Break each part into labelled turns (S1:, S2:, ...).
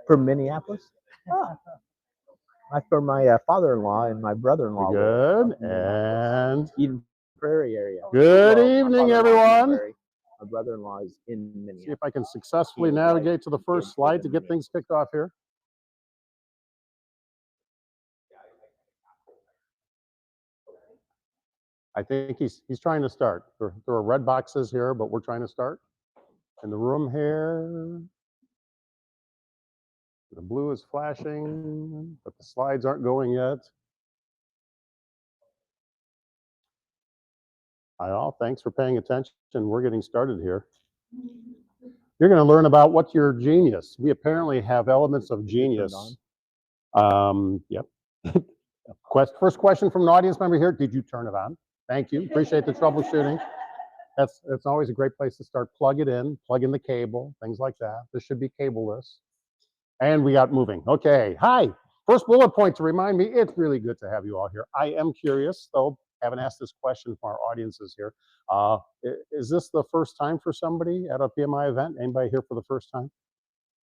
S1: From Minneapolis? Oh, that's where my father-in-law and my brother-in-law live.
S2: Good. And
S1: Eden Prairie area.
S2: good
S1: Well,
S2: evening,
S1: my father-in-law is in Eden
S2: everyone.
S1: Prairie. My brother-in-law is in Minneapolis.
S2: See if I can successfully navigate to the first slide to get things kicked off here. I think he's trying to start. There are red boxes here, but we're trying to start. In the room here, the blue is flashing, but the slides aren't going yet. Hi all, thanks for paying attention. We're getting started here. You're going to learn about what's your genius. We apparently have elements of genius. Yep. First question from an audience member here. Did you turn it on? Thank you. Appreciate the troubleshooting. That's always a great place to start. Plug it in, plug in the cable, things like that. This should be cableless. And we got moving. Okay. Hi. First bullet point to remind me, it's really good to have you all here. I am curious, though, haven't asked this question from our audiences here. Is this the first time for somebody at a PMI event? Anybody here for the first time?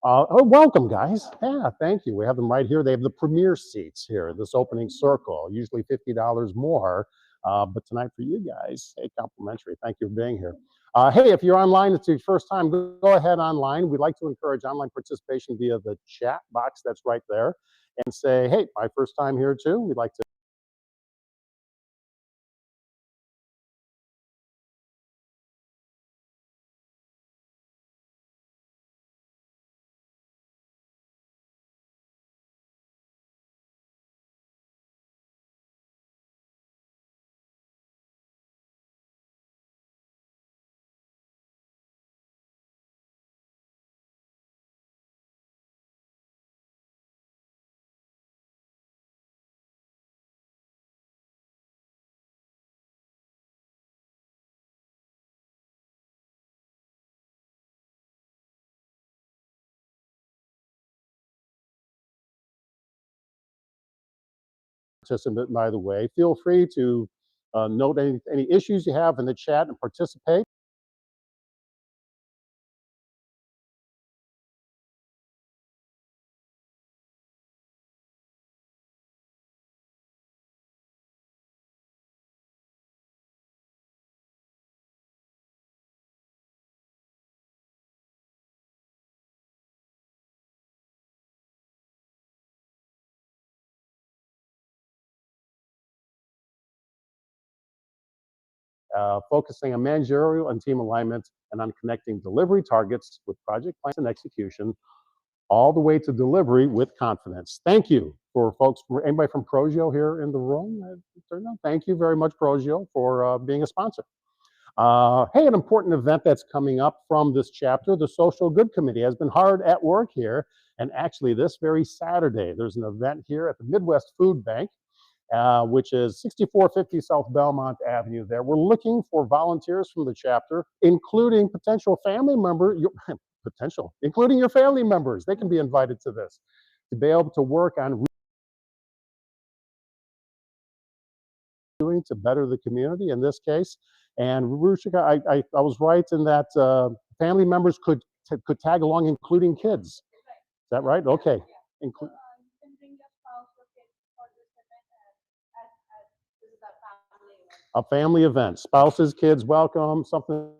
S2: Oh, welcome, guys. Yeah, thank you. We have them right here. They have the premier seats here, this opening circle, usually $50 more. But tonight for you guys, hey, complimentary. Thank you for being here. Hey, if you're online, it's your first time, go ahead online. We'd like to encourage online participation via the chat box that's right there and say, hey, my first time here too. We'd like to participate, by the way. Feel free to note any issues you have in the chat and participate. Focusing on managerial and team alignment and on connecting delivery targets with project plans and execution all the way to delivery with confidence. Thank you for folks, anybody from Progio here in the room? Thank you very much, Progio, for being a sponsor. Hey, an important event that's coming up from this chapter, the Social Good Committee has been hard at work here. And actually this very Saturday, there's an event here at the Midwest Food Bank, which is 6450 South Belmont Avenue there. We're looking for volunteers from the chapter, including potential family members, including your family members. They can be invited to this, to be able to work on doing to better the community in this case. And Ruchika, I was right in that family members could tag along, including kids. Is that right? Okay. A family event, spouses, kids, welcome, something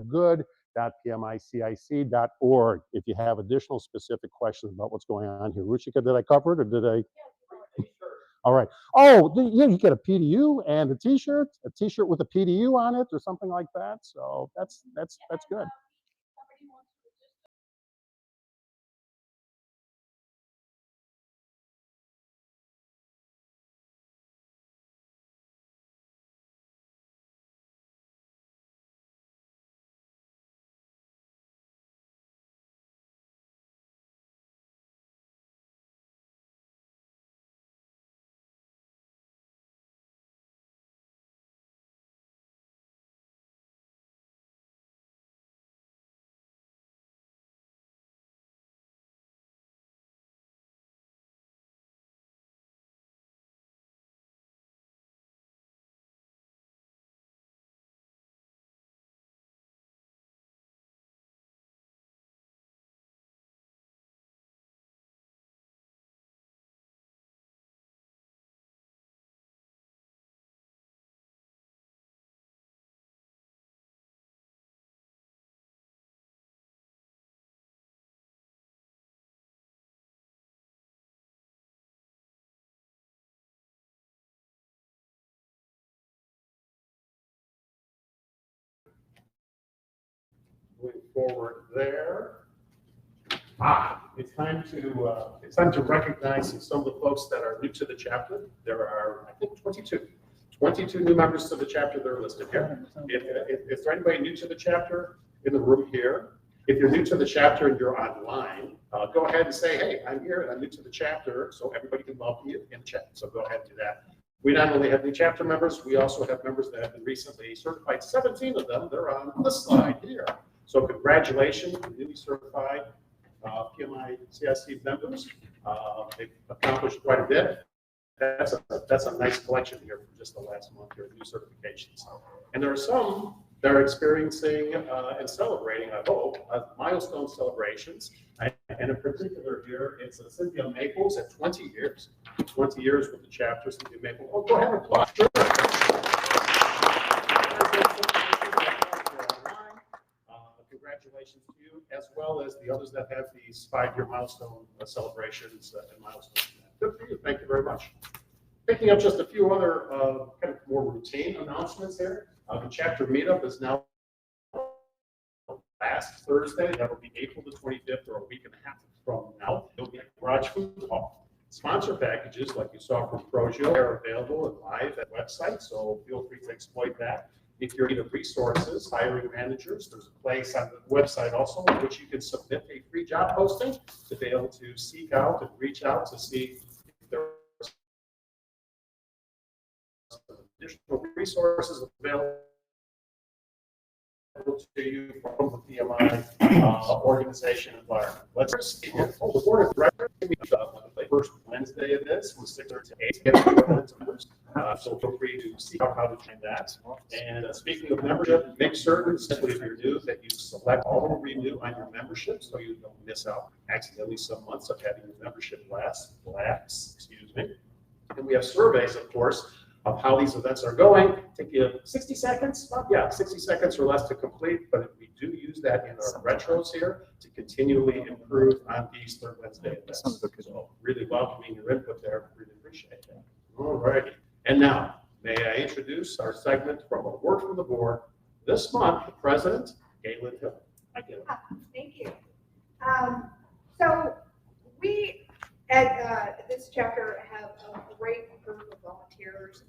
S2: good.pmicic.org if you have additional specific questions about what's going on here. Ruchika, did I cover it or did I? All right. Oh, yeah, you get a PDU and a t-shirt with a PDU on it or something like that. So that's good. forward there. It's time to recognize some of the folks that are new to the chapter. There are, I think, 22 new members to the chapter that are listed here. If there anybody new to the chapter in the room here, if you're new to the chapter and you're online, go ahead and say, hey, I'm here and I'm new to the chapter, so everybody can welcome you in the chat. So go ahead and do that. We not only have new chapter members, we also have members that have been recently certified. 17 of them, they're on this slide here. So congratulations, newly certified PMI CIC members. They've accomplished quite a bit. That's a nice collection here from just the last month here, new certifications. And there are some that are experiencing and celebrating, I hope, milestone celebrations. And in particular here, it's Cynthia Maples at 20 years. 20 years with the chapter, Cynthia Maples. Oh, go ahead and applaud. Sure. Congratulations to you, as well as the others that have these 5-year milestone celebrations and milestones. Good for you. Thank you very much. Picking up just a few other kind of more routine announcements here. The chapter meetup is now last Thursday. That will be April the 25th, or a week and a half from now. It'll be at Garage Food Hall. Sponsor packages, like you saw from Progio, are available and live at the website, so feel free to exploit that. If you're in need of resources, hiring managers, there's a place on the website also in which you can submit a free job posting to be able to seek out and reach out to see if there are some additional resources available to you from the PMI organization environment. Let's see here. The board of directors the first Wednesday of this from 6:30 to 8. So feel free to see how to train that. And speaking of membership, make certain, especially if you're new, that you select auto renew on your membership so you don't miss out accidentally some months of having your membership lapse. Excuse me. And we have surveys, of course, of how these events are going. Take you 60 seconds, 60 seconds or less to complete, but we do use that in our retros here to continually improve on these third Wednesday events. So really welcoming your input there, really appreciate that. All righty, and now, may I introduce our segment from A Word from the Board. This month, the President, Galen Hill. Hi, Galen.
S3: Thank you. So we at this chapter have a great group of volunteers.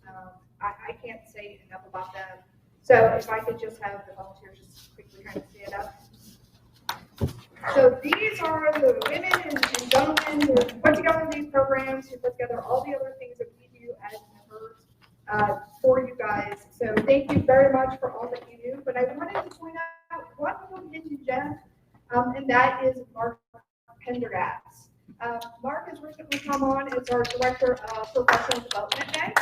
S3: I can't say enough about them. So if I could just have the volunteers just quickly kind of stand up. So these are the women and gentlemen who put together these programs, who put together all the other things that we do as members for you guys. So thank you very much for all that you do. But I wanted to point out one little hidden gem, and that is Mark Pendergast. Mark has recently come on as our Director of Professional Development Day.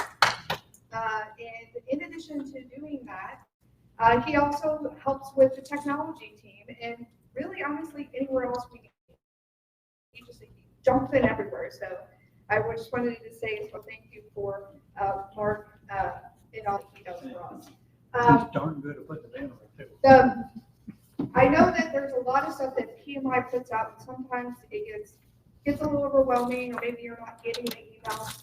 S3: And in addition to doing that, he also helps with the technology team. And really, honestly, anywhere else he just jumps in everywhere. So I just wanted to say thank you for Mark and all that he does for us.
S4: He's darn good at putting the band on too.
S3: I know that there's a lot of stuff that PMI puts out, and sometimes it gets a little overwhelming, or maybe you're not getting the emails.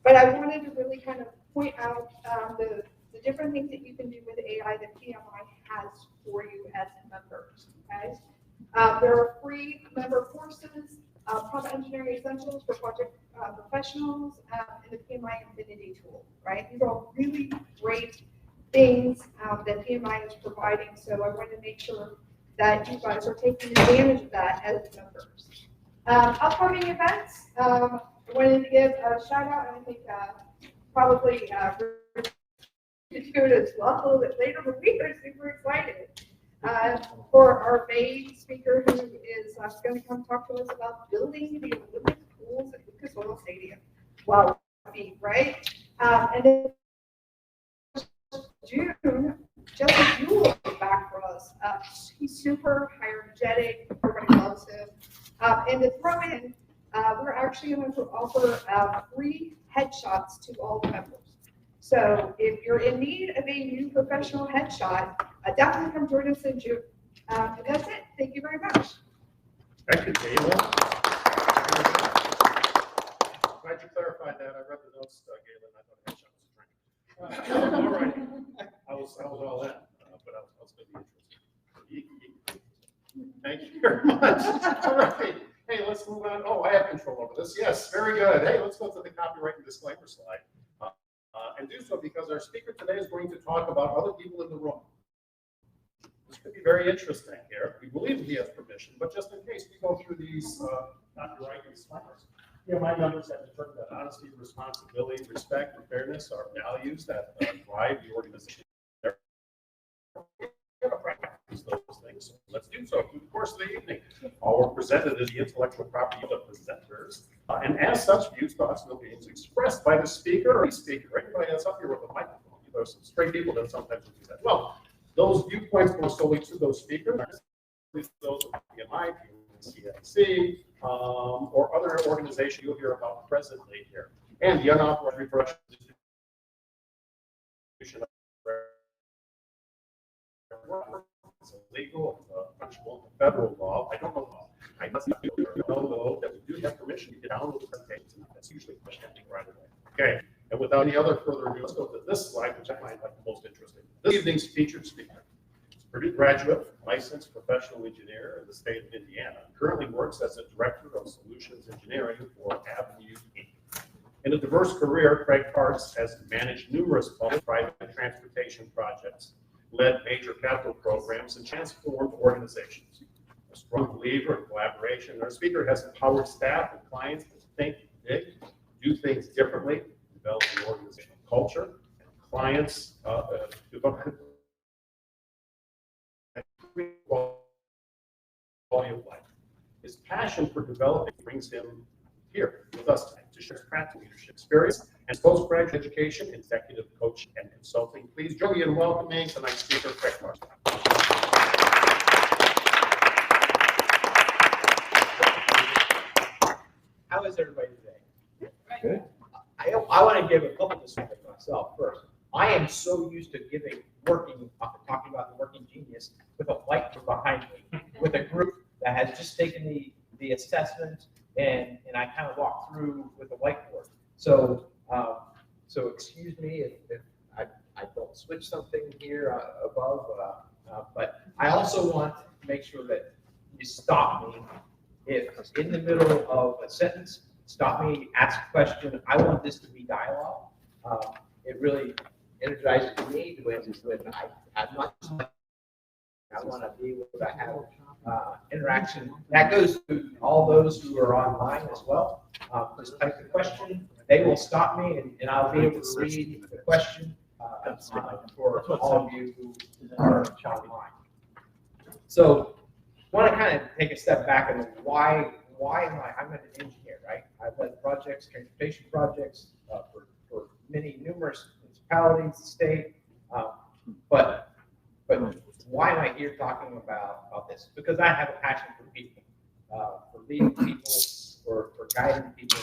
S3: But I wanted to really kind of point out the different things that you can do with AI that PMI has for you as members. Okay, there are free member courses, Prompt Engineering Essentials for project professionals, and the PMI Infinity tool. Right, these are all really great things that PMI is providing. So I want to make sure that you guys are taking advantage of that as members. Upcoming events, I wanted to give a shout out, and I think probably to do it as well a little bit later, but we are super excited for our main speaker who is going to come talk to us about building the Olympic pools at Lucas Oil Stadium. Wow, right? And then June, Jesse Buell will be back for us. He's super energetic, everybody loves him. And to throw in, we're actually going to offer free headshots to all the members. So if you're in need of a new professional headshot, definitely come join us in June. And that's it. Thank you very much.
S2: Thank you, Galen. Glad you clarified that. I read the notes, Galen. I thought headshot was a drink. All right. I was all in, but I was going to be interested. Thank you very much. All right. Hey, let's move on. Oh, I have control over this. Yes, very good. Hey, let's go to the copyright and disclaimer slide. And do so because our speaker today is going to talk about other people in the room. This could be very interesting here. We believe he has permission, but just in case we go through these copyright and disclaimers. My members have determined that honesty, responsibility, respect, and fairness are values that drive the organization. Those things. So let's do so through the course of the evening. All we're presented is the intellectual property of the presenters, and as such, views, thoughts, and opinions expressed by the speaker or any speaker. Anybody that's up here with a microphone. There's some straight people that sometimes do that. Well, those viewpoints belong solely to those speakers. Those of PMI, CIC, or other organizations you'll hear about presently here, and the unauthorized reproduction distribution of it's illegal, punishable in federal law. I don't know law. I must know though that we do have permission to download the presentations, and that's usually ending right away. Okay, and without any other further ado, let's go to this slide, which I find like the most interesting. This evening's featured speaker is Purdue graduate, licensed professional engineer in the state of Indiana. Currently works as a director of solutions engineering for Avenue Inc. In a diverse career, Craig Parks has managed numerous public private transportation projects, led major capital programs, and transformed organizations. A strong believer in collaboration, our speaker has empowered staff and clients to think big, do things differently, develop an organizational culture, and clients develop quality of life. His passion for developing brings him here with us tonight to share his practical leadership experience and postgraduate education, executive coaching, and consulting. Please join me in welcoming tonight's speaker, Craig Parks.
S5: How is everybody today?
S2: Good.
S5: I want to give a couple of disclaimers myself first. I am so used to talking about the working genius with a whiteboard behind me, with a group that has just taken the assessment, and I kind of walk through with a whiteboard. So excuse me if I don't switch something here above, but I also want to make sure that you stop me if in the middle of a sentence. Stop me, ask a question. I want this to be dialogue. It really energizes me when I'm not. I want to be able to have interaction. That goes to all those who are online as well. Just type the question. They will stop me, and I'll be able to read the question for all of you who are online. So, I want to kind of take a step back and why I'm an engineer, right? I've led projects, transportation projects for numerous municipalities, the state, but why am I here talking about this? Because I have a passion for people, for leading people, for guiding people,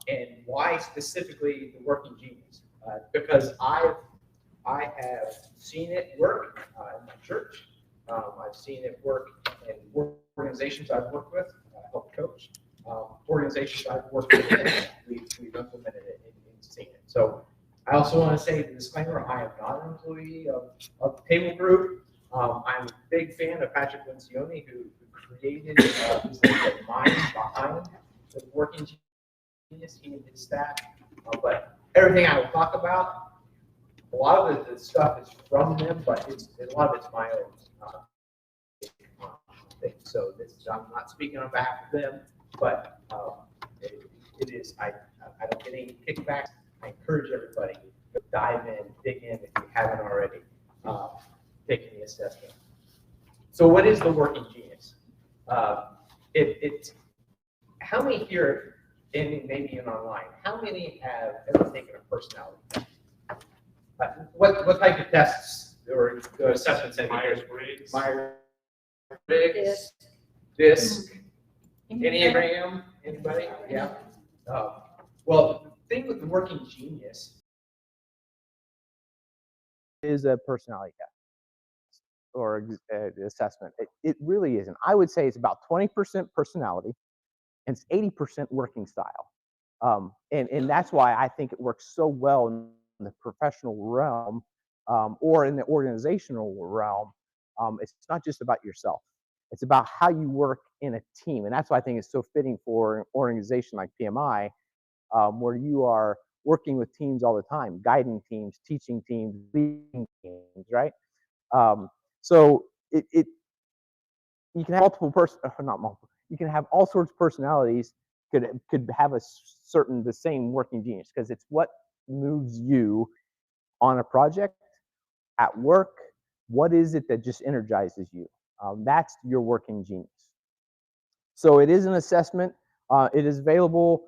S5: and why specifically the working genius? Because I have seen it work in my church. I've seen it work in organizations I've worked with, helped coach, organizations I've worked with, we've implemented it and seen it. So I also want to say the disclaimer, I am not an employee of the Table Group. I'm a big fan of Patrick Lencioni, who created who's the mind behind the working genius, he and his staff. But everything I will talk about, a lot of the stuff is from them, but a lot of it's my own thing. So I'm not speaking on behalf of them, but it is. I don't get any kickbacks. I encourage everybody to dive in, dig in if you haven't already taken the assessment. So what is the working genius? How many here, and maybe even online, how many have ever taken a personality test? What type of tests or assessments have you used? Myers-Briggs, DISC, Enneagram, anybody? Yeah. Well, the thing with the working genius
S1: is a personality test or assessment. It really isn't. I would say it's about 20% personality and it's 80% working style. And that's why I think it works so well in the professional realm or in the organizational realm. It's not just about yourself. It's about how you work in a team. And that's why I think it's so fitting for an organization like PMI, where you are working with teams all the time, guiding teams, teaching teams, leading teams, right? So it you can have multiple not multiple, you can have all sorts of personalities could have a certain the same working genius, because it's what moves you on a project, at work. What is it that just energizes you? That's your working genius. So it is an assessment. It is available.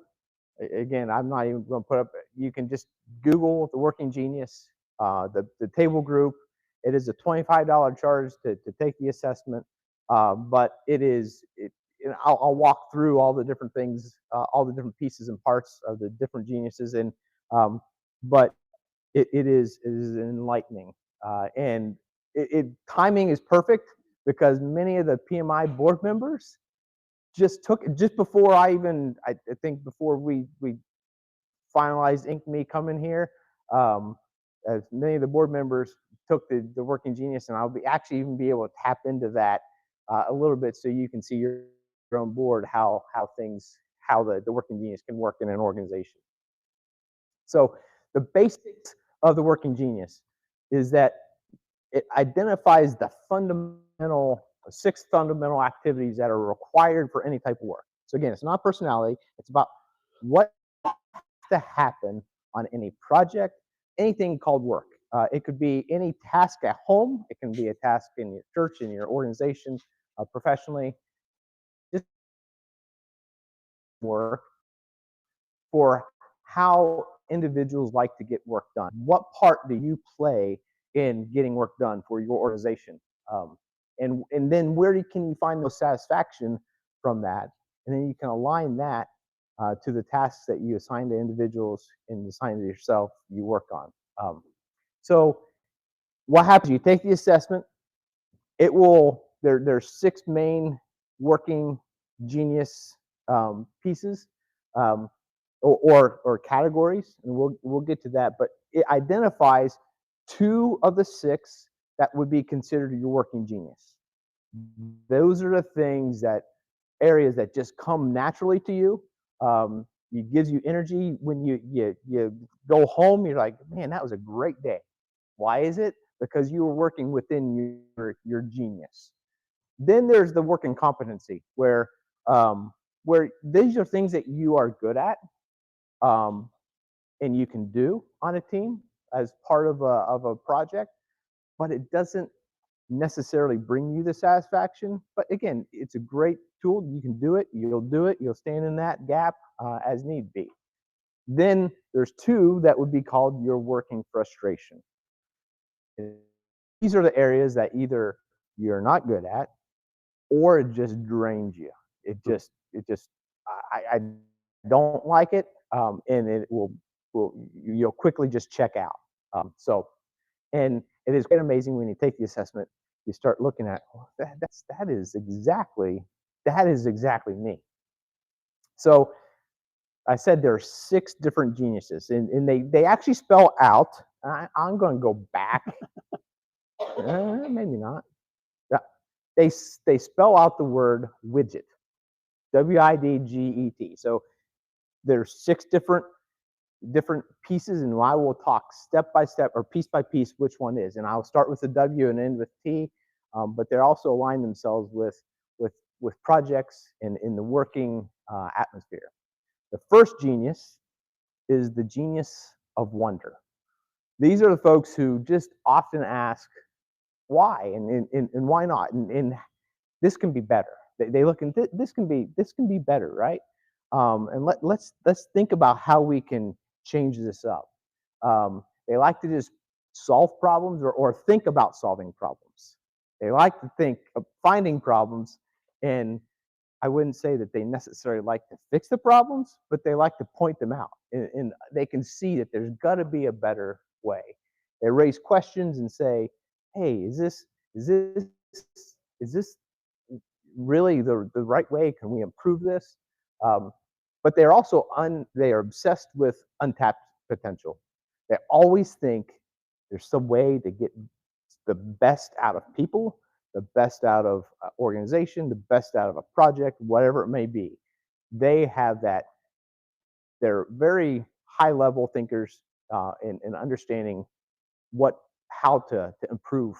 S1: Again, I'm not even going to put up. You can just Google the working genius, the table group. It is a $25 charge to take the assessment, but it is. I'll walk through all the different things, all the different pieces and parts of the different geniuses, and but it is enlightening, and timing is perfect because many of the PMI board members just took it just before I think before we finalized Ink Me coming here. As many of the board members took the working genius, and I'll be actually even be able to tap into that a little bit so you can see your own board how the working genius can work in an organization. So the basics of the working genius is that it identifies the six fundamental activities that are required for any type of work. So again, it's not personality. It's about what has to happen on any project, anything called work. It could be any task at home. It can be a task in your church, in your organization, professionally. Just work for how individuals like to get work done. What part do you play in getting work done for your organization? And then where can you find those satisfaction from that? And then you can align that to the tasks that you assign to individuals and assign to yourself you work on. So what happens? You take the assessment. It will. There's six main working genius pieces. Or categories, and we'll get to that. But it identifies two of the six that would be considered your working genius. Those are the things areas that just come naturally to you. It gives you energy when you go home. You're like, man, that was a great day. Why is it? Because you were working within your genius. Then there's the working competency, where these are things that you are good at, and you can do on a team as part of a project, but it doesn't necessarily bring you the satisfaction. But again, it's a great tool. You can do it. You'll stand in that gap as need be. Then there's two that would be called your working frustration. These are the areas that either you're not good at, or it just drains you. It just I don't like it, and it you'll quickly just check out. And it is quite amazing when you take the assessment, you start looking at, oh, that is exactly me. So I said there are six different geniuses, and they actually spell out. I'm going to go back. Maybe not. Yeah, they spell out the word widget, WIDGET. So there's six different pieces, and I will talk step by step or piece by piece which one is. And I'll start with the W and end with T, but they also align themselves with projects and in the working atmosphere. The first genius is the genius of wonder. These are the folks who just often ask why and why not, and this can be better. They look and this can be better, right? And let's think about how we can change this up. They like to just solve problems or think about solving problems. They like to think of finding problems, and I wouldn't say that they necessarily like to fix the problems, but they like to point them out, and they can see that there's got to be a better way. They raise questions and say, "Hey, is this really the right way? Can we improve this?" But they're also they are obsessed with untapped potential. They always think there's some way to get the best out of people, the best out of organization, the best out of a project, whatever it may be. They have that. They're very high level thinkers in understanding how to improve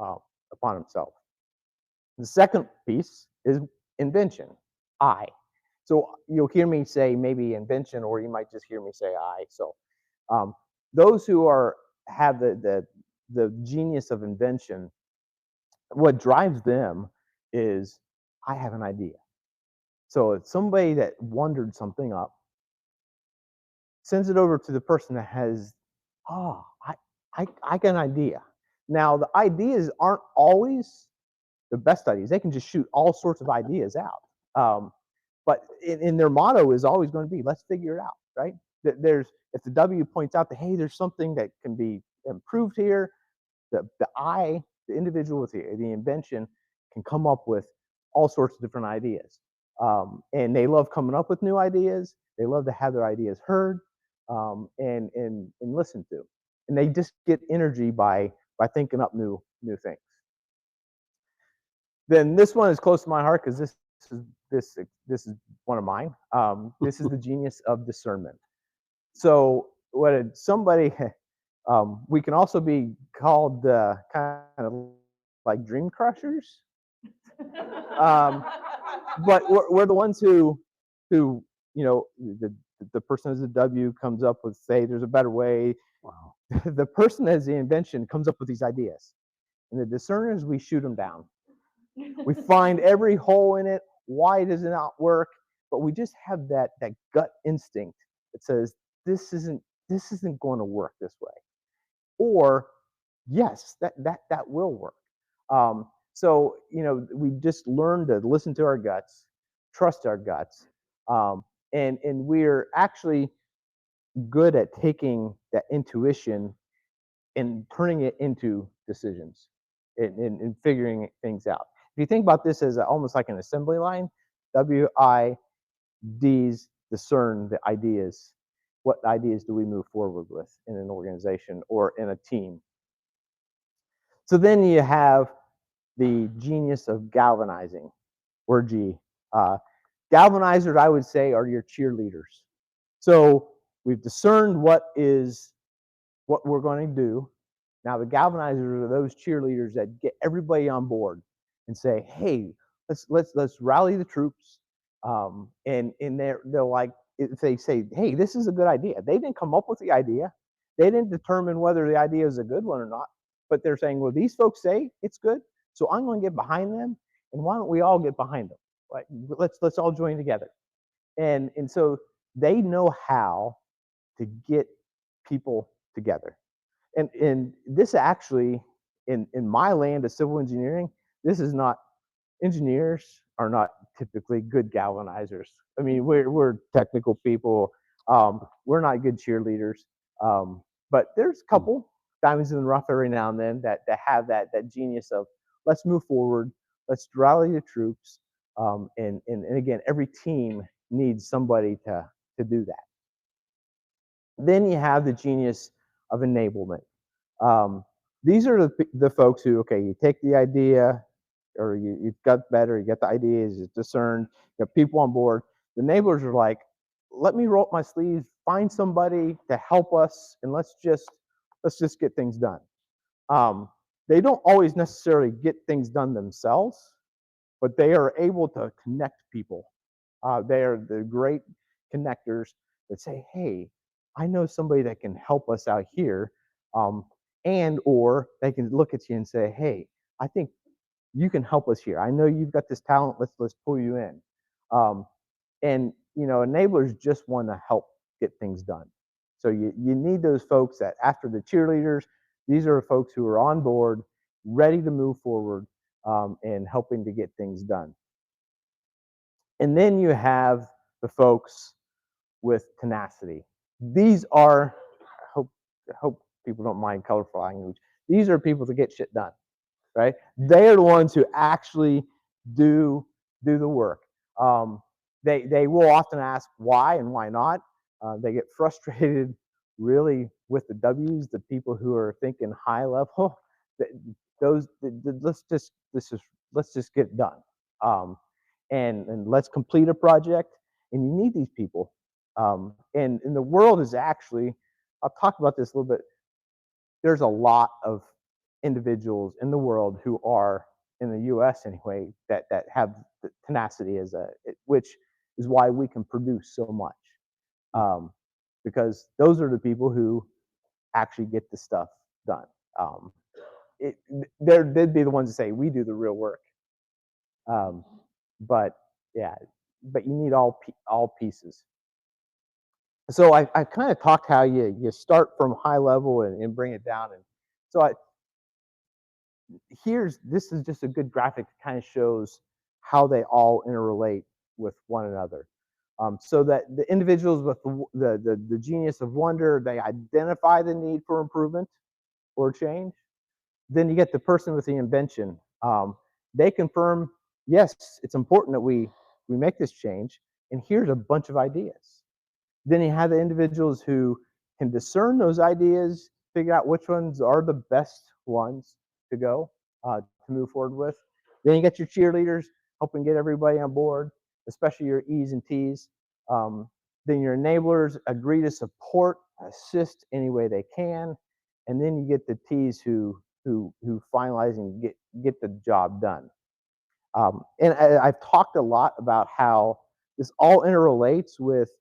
S1: uh, upon himself. The second piece is invention, I. So you'll hear me say maybe invention, or you might just hear me say I. So um, those who have the genius of invention, what drives them is I have an idea. So it's somebody that wondered something up, sends it over to the person that has, oh, I got an idea. Now the ideas aren't always the best ideas. They can just shoot all sorts of ideas out. But in their motto is always going to be, let's figure it out, right? If the W points out that, hey, there's something that can be improved here, the individual with the invention can come up with all sorts of different ideas. And they love coming up with new ideas. They love to have their ideas heard and listened to. And they just get energy by thinking up new things. Then this one is close to my heart because this is one of mine. This is the genius of discernment. So somebody we can also be called kind of like dream crushers, but we're the ones who the person as a W comes up with, say, there's a better way.
S2: Wow.
S1: The person as the invention comes up with these ideas, and the discerners, we shoot them down. We find every hole in it. Why does it not work? But we just have that gut instinct that says this isn't going to work this way, or yes, that will work. So we just learn to listen to our guts, trust our guts, and we're actually good at taking that intuition and turning it into decisions and figuring things out. If you think about this as almost like an assembly line, WIDs discern the ideas. What ideas do we move forward with in an organization or in a team? So then you have the genius of galvanizing, or G. Galvanizers, I would say, are your cheerleaders. So we've discerned what we're going to do. Now the galvanizers are those cheerleaders that get everybody on board and say, "Hey, let's rally the troops." And they're like, if they say, "Hey, this is a good idea," they didn't come up with the idea. They didn't determine whether the idea is a good one or not. But they're saying, "Well, these folks say it's good, so I'm going to get behind them. And why don't we all get behind them? Like, let's all join together." And so they know how to get people together. And this actually, in my land of civil engineering, this is not, engineers are not typically good galvanizers. I mean, we're technical people. We're not good cheerleaders. But there's a couple diamonds in the rough every now and then that have that genius of, let's move forward, let's rally the troops. And again, every team needs somebody to do that. Then you have the genius of enablement. These are the folks who, okay, you take the idea, or you've got better, you get the ideas, it's discerned, you have people on board. The enablers are like, let me roll up my sleeves, find somebody to help us, and let's just get things done. They don't always necessarily get things done themselves, but they are able to connect people. They are the great connectors that say, hey, I know somebody that can help us out here. And or they can look at you and say, hey, I think you can help us here. I know you've got this talent. Let's pull you in. And enablers just want to help get things done. So you need those folks that, after the cheerleaders, these are folks who are on board, ready to move forward, and helping to get things done. And then you have the folks with tenacity. These are, I hope people don't mind colorful language. These are people that get shit done, right? They are the ones who actually do the work. They will often ask why and why not. They get frustrated really with the W's, the people who are thinking high level. let's just get it done. And let's complete a project. And you need these people. And the world is actually, I'll talk about this a little bit. There's a lot of individuals in the world who are, in the U.S. anyway, that have the tenacity which is why we can produce so much. Because those are the people who actually get the stuff done. They'd be the ones to say we do the real work. But yeah, but you need all pieces. So I kind of talked how you start from high level and bring it down. And so this is just a good graphic that kind of shows how they all interrelate with one another. So that the individuals with the genius of wonder, they identify the need for improvement or change. Then you get the person with the invention. They confirm, yes, it's important that we make this change, and here's a bunch of ideas. Then you have the individuals who can discern those ideas, figure out which ones are the best ones to go to move forward with. Then you get your cheerleaders helping get everybody on board, especially your E's and T's. Then your enablers agree to support, assist any way they can, and then you get the T's who finalize and get the job done. And I've talked a lot about how this all interrelates with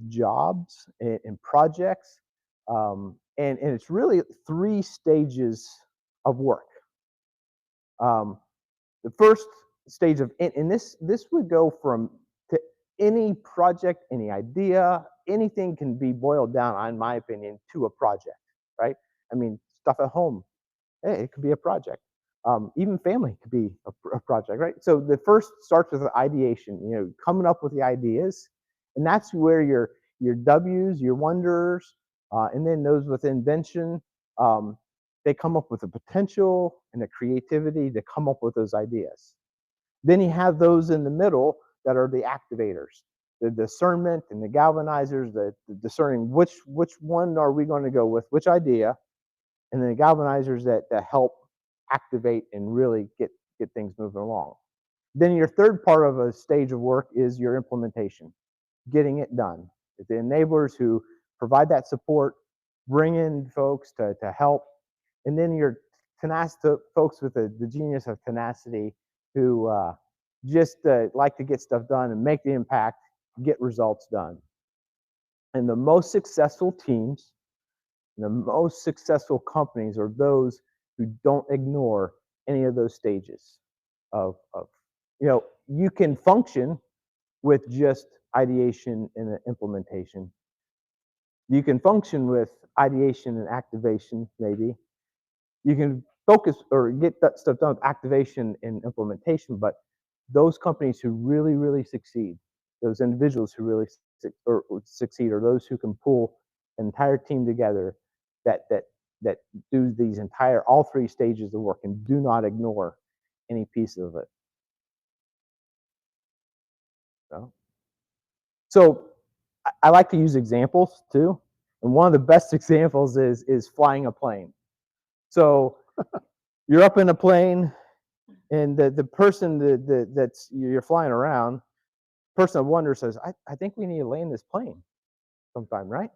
S1: jobs and projects, and it's really 3 stages of work. The first stage of, and this would go from to any project, any idea, anything can be boiled down, in my opinion, to a project, right? I mean, stuff at home, hey, it could be a project. Even family could be a project, right? So the first starts with ideation, coming up with the ideas, and that's where your W's, your wonders, and then those with invention, they come up with the potential and the creativity to come up with those ideas. Then you have those in the middle that are the activators, the discernment and the galvanizers, the discerning which one are we going to go with, which idea, and then the galvanizers that help activate and really get things moving along. Then your third part of a stage of work is your implementation, getting it done. The enablers who provide that support, bring in folks to help, and then your folks with the genius of tenacity who just like to get stuff done and make the impact, get results done. And the most successful teams, the most successful companies are those who don't ignore any of those stages of you can function with just ideation and implementation. You can function with ideation and activation, maybe. You can focus or get that stuff done with activation and implementation, but those companies who really, really succeed, those individuals who really succeed, are those who can pull an entire team together that do these all 3 stages of work and do not ignore any piece of it. So I like to use examples too, and one of the best examples is flying a plane. So you're up in a plane, and the person that's you're flying around, person of wonder says, I think we need to land this plane sometime, right?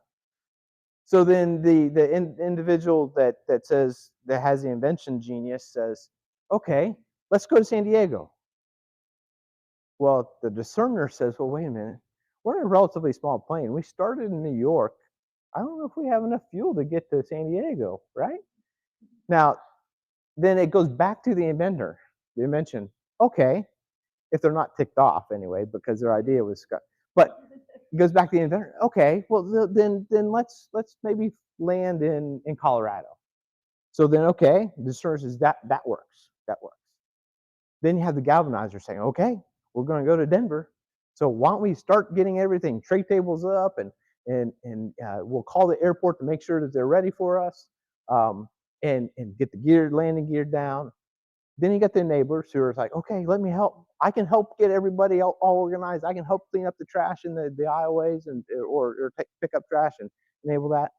S1: So then the individual that has the invention genius says, okay, let's go to San Diego. Well, the discerner says, well, wait a minute, we're in a relatively small plane. We started in New York. I don't know if we have enough fuel to get to San Diego, right? Now, then it goes back to the invention. Okay, if they're not ticked off anyway, because their idea was, but it goes back to the inventor. Okay, well then let's maybe land in Colorado. So then, okay, the discerner says that works. That works. Then you have the galvanizer saying, okay, we're going to go to Denver. So why don't we start getting everything, tray tables up, and we'll call the airport to make sure that they're ready for us, and get the landing gear down. Then you get the enablers who are like, okay, let me help. I can help get everybody all organized. I can help clean up the trash in the aisleways or pick up trash and enable that.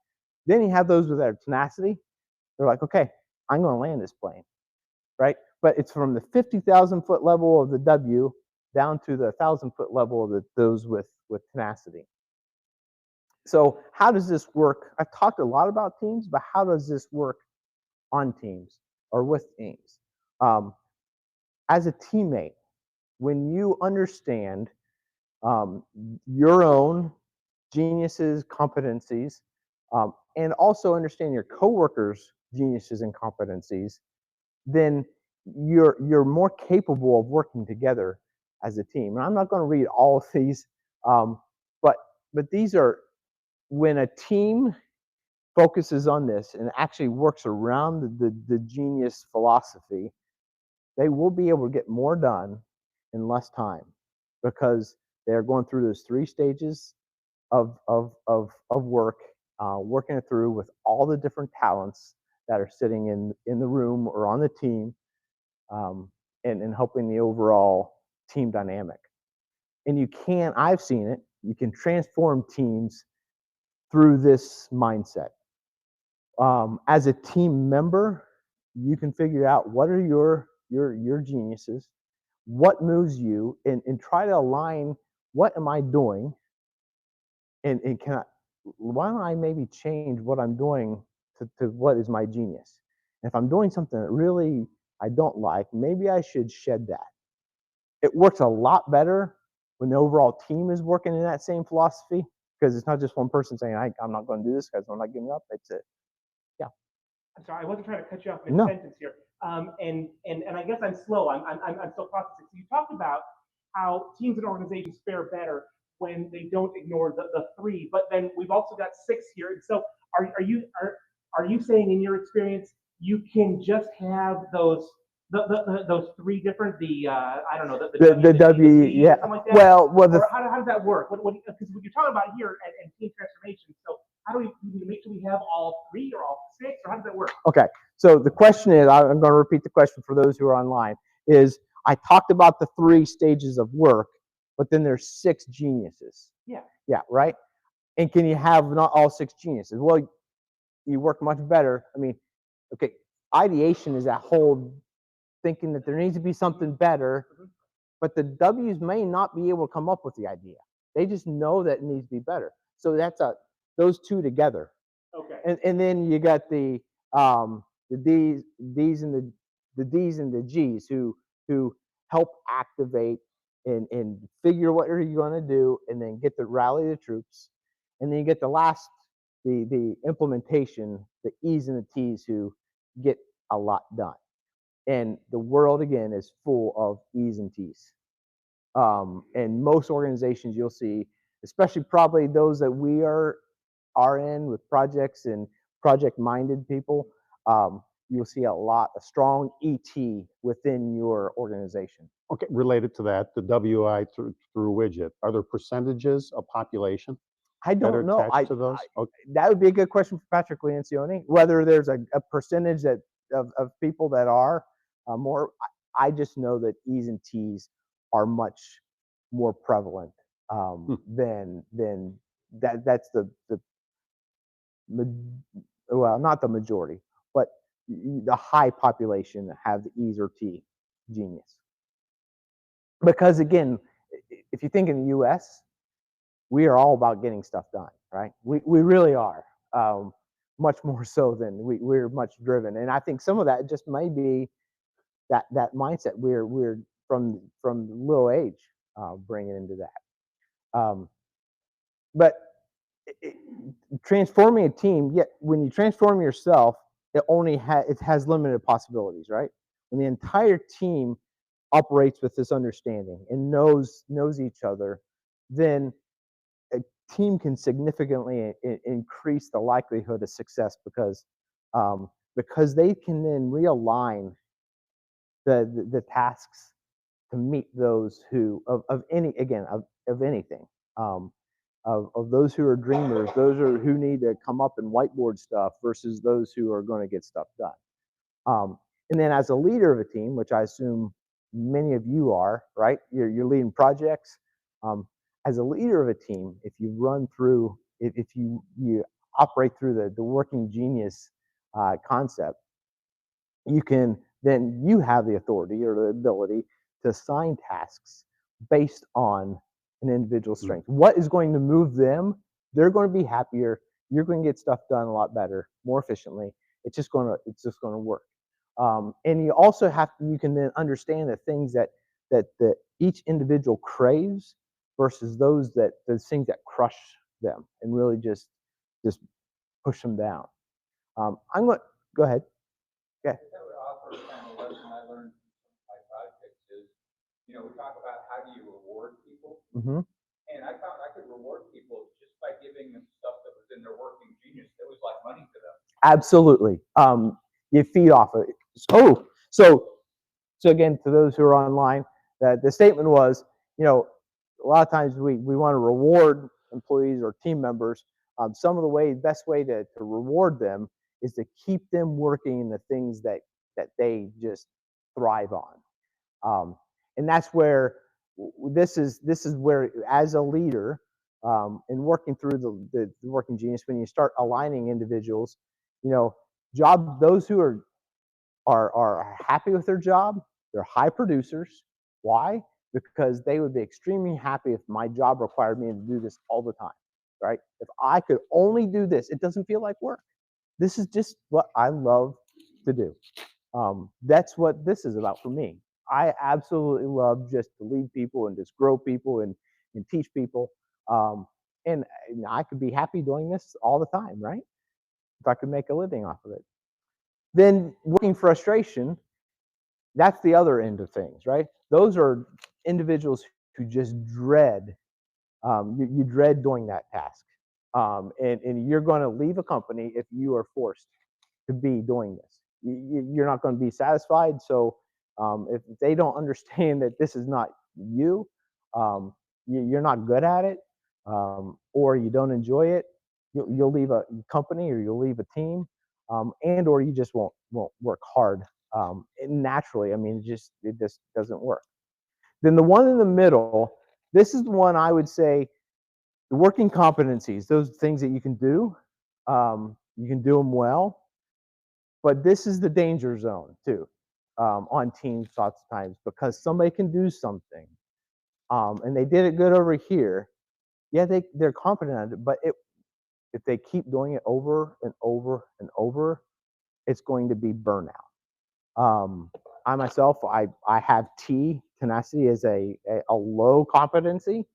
S1: Then you have those with their tenacity. They're like, okay, I'm going to land this plane. right? But it's from the 50,000-foot level of the W down to the 1,000-foot level of those with tenacity. So how does this work? I've talked a lot about teams, but how does this work on teams or with teams? As a teammate, when you understand your own geniuses, competencies, and also understand your coworkers' geniuses and competencies, then you're more capable of working together as a team. And I'm not going to read all of these, but these are when a team focuses on this and actually works around the genius philosophy, they will be able to get more done in less time because they're going through those 3 stages of work, working it through with all the different talents that are sitting in the room or on the team, and helping the overall team dynamic. And I've seen it, you can transform teams through this mindset. As a team member, you can figure out what are your geniuses, what moves you, and try to align what am I doing, and why don't I maybe change what I'm doing to what is my genius? And if I'm doing something that really I don't like, maybe I should shed that. It works a lot better when the overall team is working in that same philosophy because it's not just one person saying, I'm not going to do this because I'm not giving up. It's it. Yeah.
S6: I'm sorry, I wasn't trying to cut you off
S1: No.
S6: mid-sentence here. And I guess I'm slow. I'm still processing. So you talked about how teams and organizations fare better when they don't ignore the 3, but then we've also got 6 here. And so are you saying in your experience you can just have those 3 different I don't know
S1: The W, yeah.
S6: Something like that?
S1: Well,
S6: Or how does that work? Because what you're talking about here and team transformation. So how do we make sure we have all 3 or all 6, or how does that work?
S1: Okay, so the question is, I'm going to repeat the question for those who are online, is I talked about the 3 stages of work, but then there's 6 geniuses.
S6: Yeah.
S1: Yeah, right? And can you have not all 6 geniuses? Well, you work much better. I mean, okay, ideation is that whole thinking that there needs to be something better, but the W's may not be able to come up with the idea. They just know that it needs to be better. So that's those 2 together.
S6: Okay.
S1: And then you got the D's and the D's and the G's who help activate and figure what are you going to do, and then get to rally the troops, and then you get the implementation, the E's and the T's who get a lot done. And the world again is full of E's and T's. And most organizations you'll see, especially probably those that we are in with projects and project-minded people, you'll see a strong ET within your organization.
S2: Okay, related to that, the WI through widget, are there percentages of population
S1: I
S2: that are
S1: don't know.
S2: attached to those? Okay.
S1: That would be a good question for Patrick Lencioni, whether there's a percentage of people that are more. I just know that E's and T's are much more prevalent than that. That's well, not the majority, but the high population that have the E's or T genius. Because again, if you think in the U.S., we are all about getting stuff done, right? We really are, much more so than we're much driven. And I think some of that just may be that mindset we're from little age bringing into that. But transforming a team, yet when you transform yourself, it has limited possibilities, right? When the entire team operates with this understanding and knows each other, then a team can significantly increase the likelihood of success because they can then realign the tasks to meet those who of anything, of those who are dreamers, who need to come up and whiteboard stuff versus those who are going to get stuff done. And then as a leader of a team, which I assume many of you are, right? You're leading projects. As a leader of a team, if you operate through the working genius concept, you can then you have the authority or the ability to assign tasks based on an individual's strength. What is going to move them? They're going to be happier. You're going to get stuff done a lot better, more efficiently. It's just going to work. And you also you can then understand the things that each individual craves versus those things that crush them and really just push them down. I'm going. Go ahead. Yeah.
S7: That would offer kind of a lesson I learned from my projects is, we talk about how do you reward people, and I found I could reward people just by giving them stuff that was in their working genius. It was like money to them.
S1: Absolutely. You feed off of it. So again, to those who are online, the statement was, a lot of times we want to reward employees or team members. Some of the best way to reward them is to keep them working in the things that they just thrive on. And that's where this is where, as a leader, and working through the working genius, when you start aligning individuals, those who are happy with their job, they're high producers. Why? Because they would be extremely happy if my job required me to do this all the time, right? If I could only do this, it doesn't feel like work. This is just what I love to do. That's what this is about for me. I absolutely love just to lead people and just grow people and teach people. And I could be happy doing this all the time, right? If I could make a living off of it. Then working frustration, that's the other end of things, right? Those are individuals who just dread, you dread doing that task. And you're going to leave a company if you are forced to be doing this. You're not going to be satisfied. So if they don't understand that this is not you, you're not good at it, or you don't enjoy it, you'll leave a company or you'll leave a team, and or you just won't work hard. Naturally, I mean, it just doesn't work. Then the one in the middle, this is the one I would say, the working competencies, those things that you can do them well, but this is the danger zone too, on teams lots of times, because somebody can do something, and they did it good over here. Yeah, they're competent at it, but if they keep doing it over and over and over, it's going to be burnout. I myself, I have tenacity as a low competency.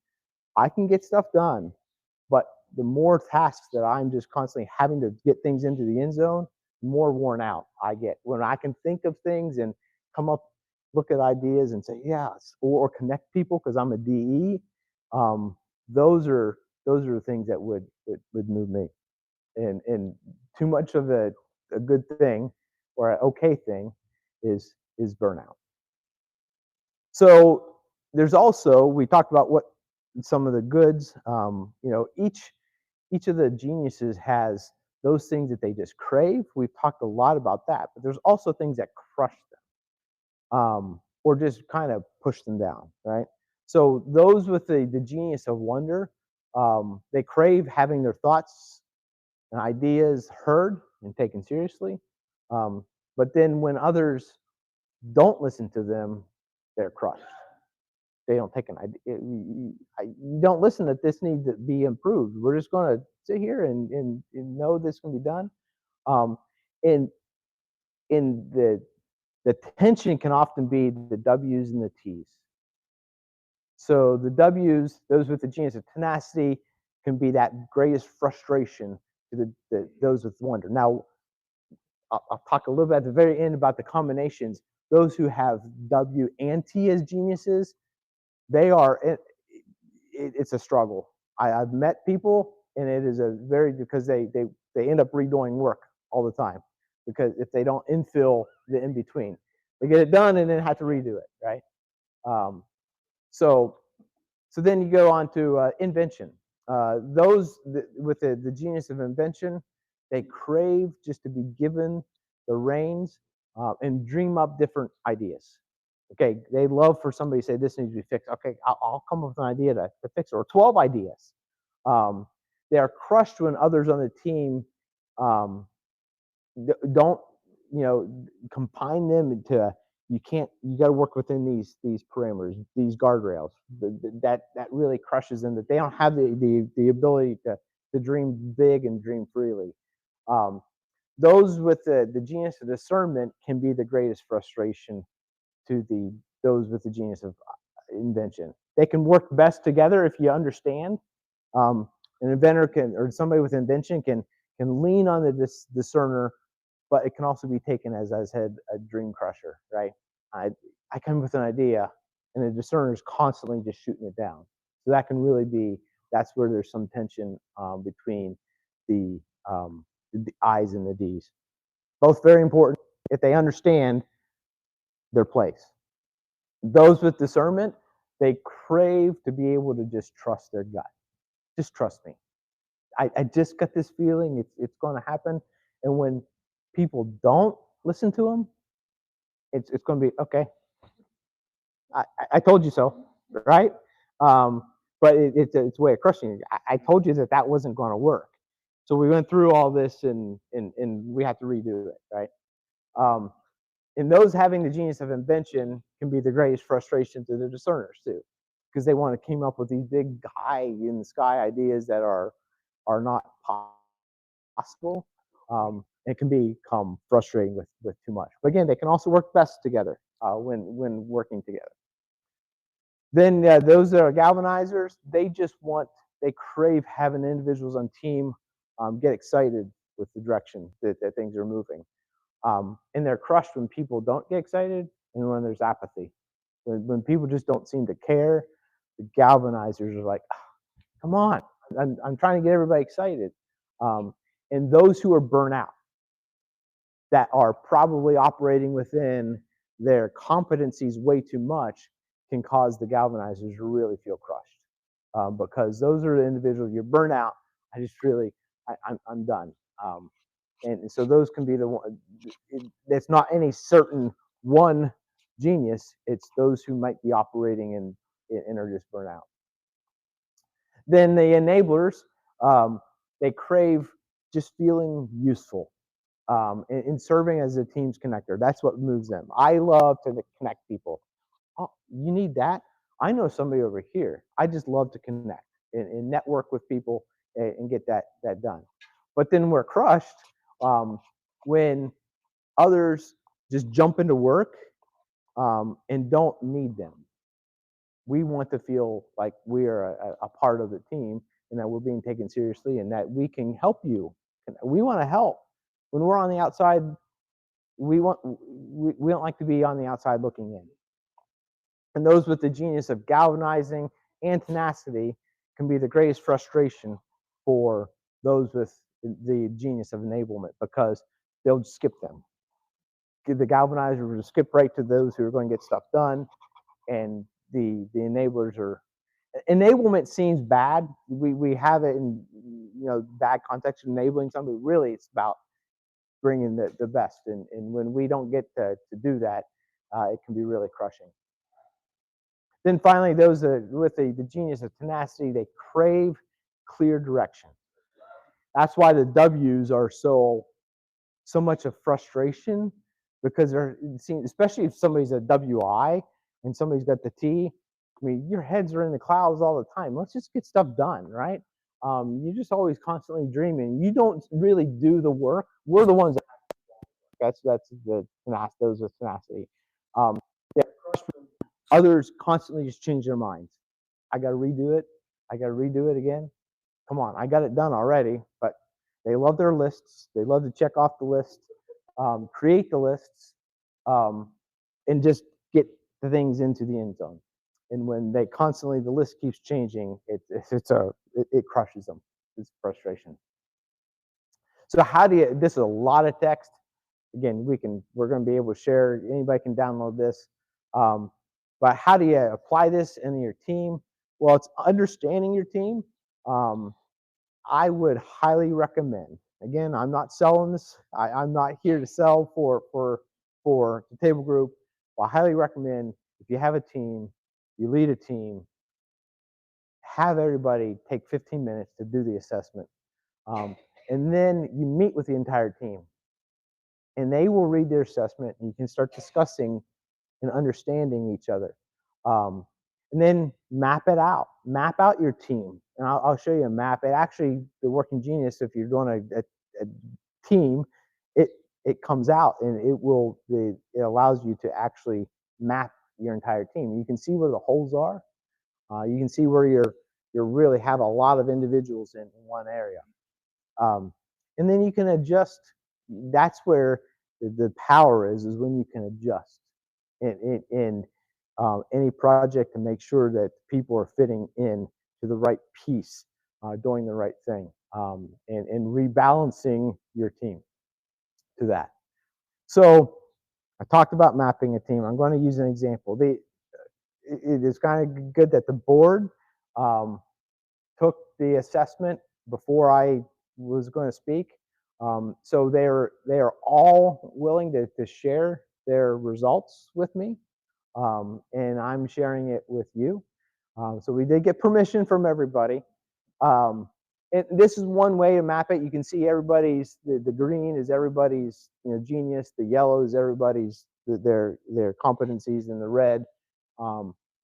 S1: I can get stuff done, but the more tasks that I'm just constantly having to get things into the end zone, the more worn out I get. When I can think of things and look at ideas and say, yes, or connect people because I'm a DE, those are the things that would move me. And too much of a good thing or an okay thing is burnout. So there's also, we talked about what some of the goods, each of the geniuses has those things that they just crave. We've talked a lot about that, but there's also things that crush them, or just kind of push them down, right? So those with the genius of wonder, they crave having their thoughts and ideas heard and taken seriously. But then when others don't listen to them, they're crushed. They don't take an idea. You don't listen that this needs to be improved. We're just going to sit here and know this can be done. And the tension can often be the W's and the T's. So the W's, those with the genius of tenacity, can be that greatest frustration to those with wonder. Now, I'll talk a little bit at the very end about the combinations. Those who have W and T as geniuses, it's a struggle. I've met people, and it is because they end up redoing work all the time, because if they don't infill the in between, they get it done and then have to redo it, right? So then you go on to invention. Those with the genius of invention, they crave just to be given the reins and dream up different ideas. Okay, they love for somebody to say this needs to be fixed. Okay, I'll come up with an idea to fix it, or 12 ideas. They are crushed when others on the team don't combine them into, you got to work within these parameters, these guardrails. That really crushes them, that they don't have the ability to dream big and dream freely. Those with the genius of discernment can be the greatest frustration to those with the genius of invention. They can work best together if you understand. Um, an inventor or somebody with invention can lean on the discerner, but it can also be taken as I said, a dream crusher, right? I come with an idea, and the discerner is constantly just shooting it down. So that can really be, that's where there's some tension between the I's and the D's. Both very important if they understand their place. Those with discernment, they crave to be able to just trust their gut. Just trust me. I just got this feeling it's going to happen. And when people don't listen to them, it's going to be okay. I told you so, right? But it's a way of crushing you. I told you that wasn't going to work. So we went through all this, and we had to redo it, right? And those having the genius of invention can be the greatest frustration to the discerners too, because they want to come up with these big high in the sky ideas that are not possible. It can become frustrating with too much. But again, they can also work best together when working together. Then those that are galvanizers, they crave having individuals on team get excited with the direction that things are moving. And they're crushed when people don't get excited and when there's apathy. When people just don't seem to care, the galvanizers are like, come on, I'm trying to get everybody excited. And those who are burnt out, that are probably operating within their competencies way too much, can cause the galvanizers to really feel crushed. Because those are the individuals, you're burnt out, I'm done. And so those can be the one. It's not any certain one genius. It's those who might be operating and are just burnt out. Then the enablers, they crave just feeling useful in serving as a team's connector. That's what moves them. I love to connect people. Oh, you need that? I know somebody over here. I just love to connect and network with people and get that done. But then we're crushed when others just jump into work and don't need them. We want to feel like we are a part of the team and that we're being taken seriously and that we can help you. We want to help. When we're on the outside, we don't like to be on the outside looking in. And those with the genius of galvanizing and tenacity can be the greatest frustration for those with the genius of enablement, because they'll skip them. The galvanizer will skip right to those who are going to get stuff done, and the enablers are. Enablement seems bad. We have it in bad context, enabling somebody. Really, it's about bringing the best, and when we don't get to do that, it can be really crushing. Then finally, those with the genius of tenacity, they crave clear direction. That's why the W's are so much of frustration, because they're seen, especially if somebody's a WI and somebody's got the T. I mean, your heads are in the clouds all the time. Let's just get stuff done, right? You're just always constantly dreaming. You don't really do the work. We're the ones that's the those with tenacity. Yeah, others constantly just change their minds. I got to redo it. I got to redo it again. Come on, I got it done already. But they love their lists. They love to check off the list, create the lists, and just get the things into the end zone. And when they constantly, the list keeps changing, it crushes them. It's frustration. So how do you? This is a lot of text. Again, we're going to be able to share. Anybody can download this. But how do you apply this in your team? Well, it's understanding your team. I would highly recommend. Again, I'm not selling this. I'm not here to sell for the table group. Well, I highly recommend, if you have a team, you lead a team, have everybody take 15 minutes to do the assessment. And then you meet with the entire team. and they will read their assessment, and you can start discussing and understanding each other. And then map it out. Map out your team. And I'll show you a map. It actually, the Working Genius, if you're doing a team, it comes out and it allows you to actually map your entire team. You can see where the holes are. You can see where you really have a lot of individuals in one area. And then you can adjust. That's where the power is when you can adjust in any project to make sure that people are fitting in to the right piece, doing the right thing, and rebalancing your team to that. So I talked about mapping a team. I'm going to use an example. It is kind of good that the board took the assessment before I was going to speak. So they are all willing to share their results with me, and I'm sharing it with you. So we did get permission from everybody. And this is one way to map it. You can see everybody's, the green is everybody's genius, the yellow is everybody's their competencies, and the red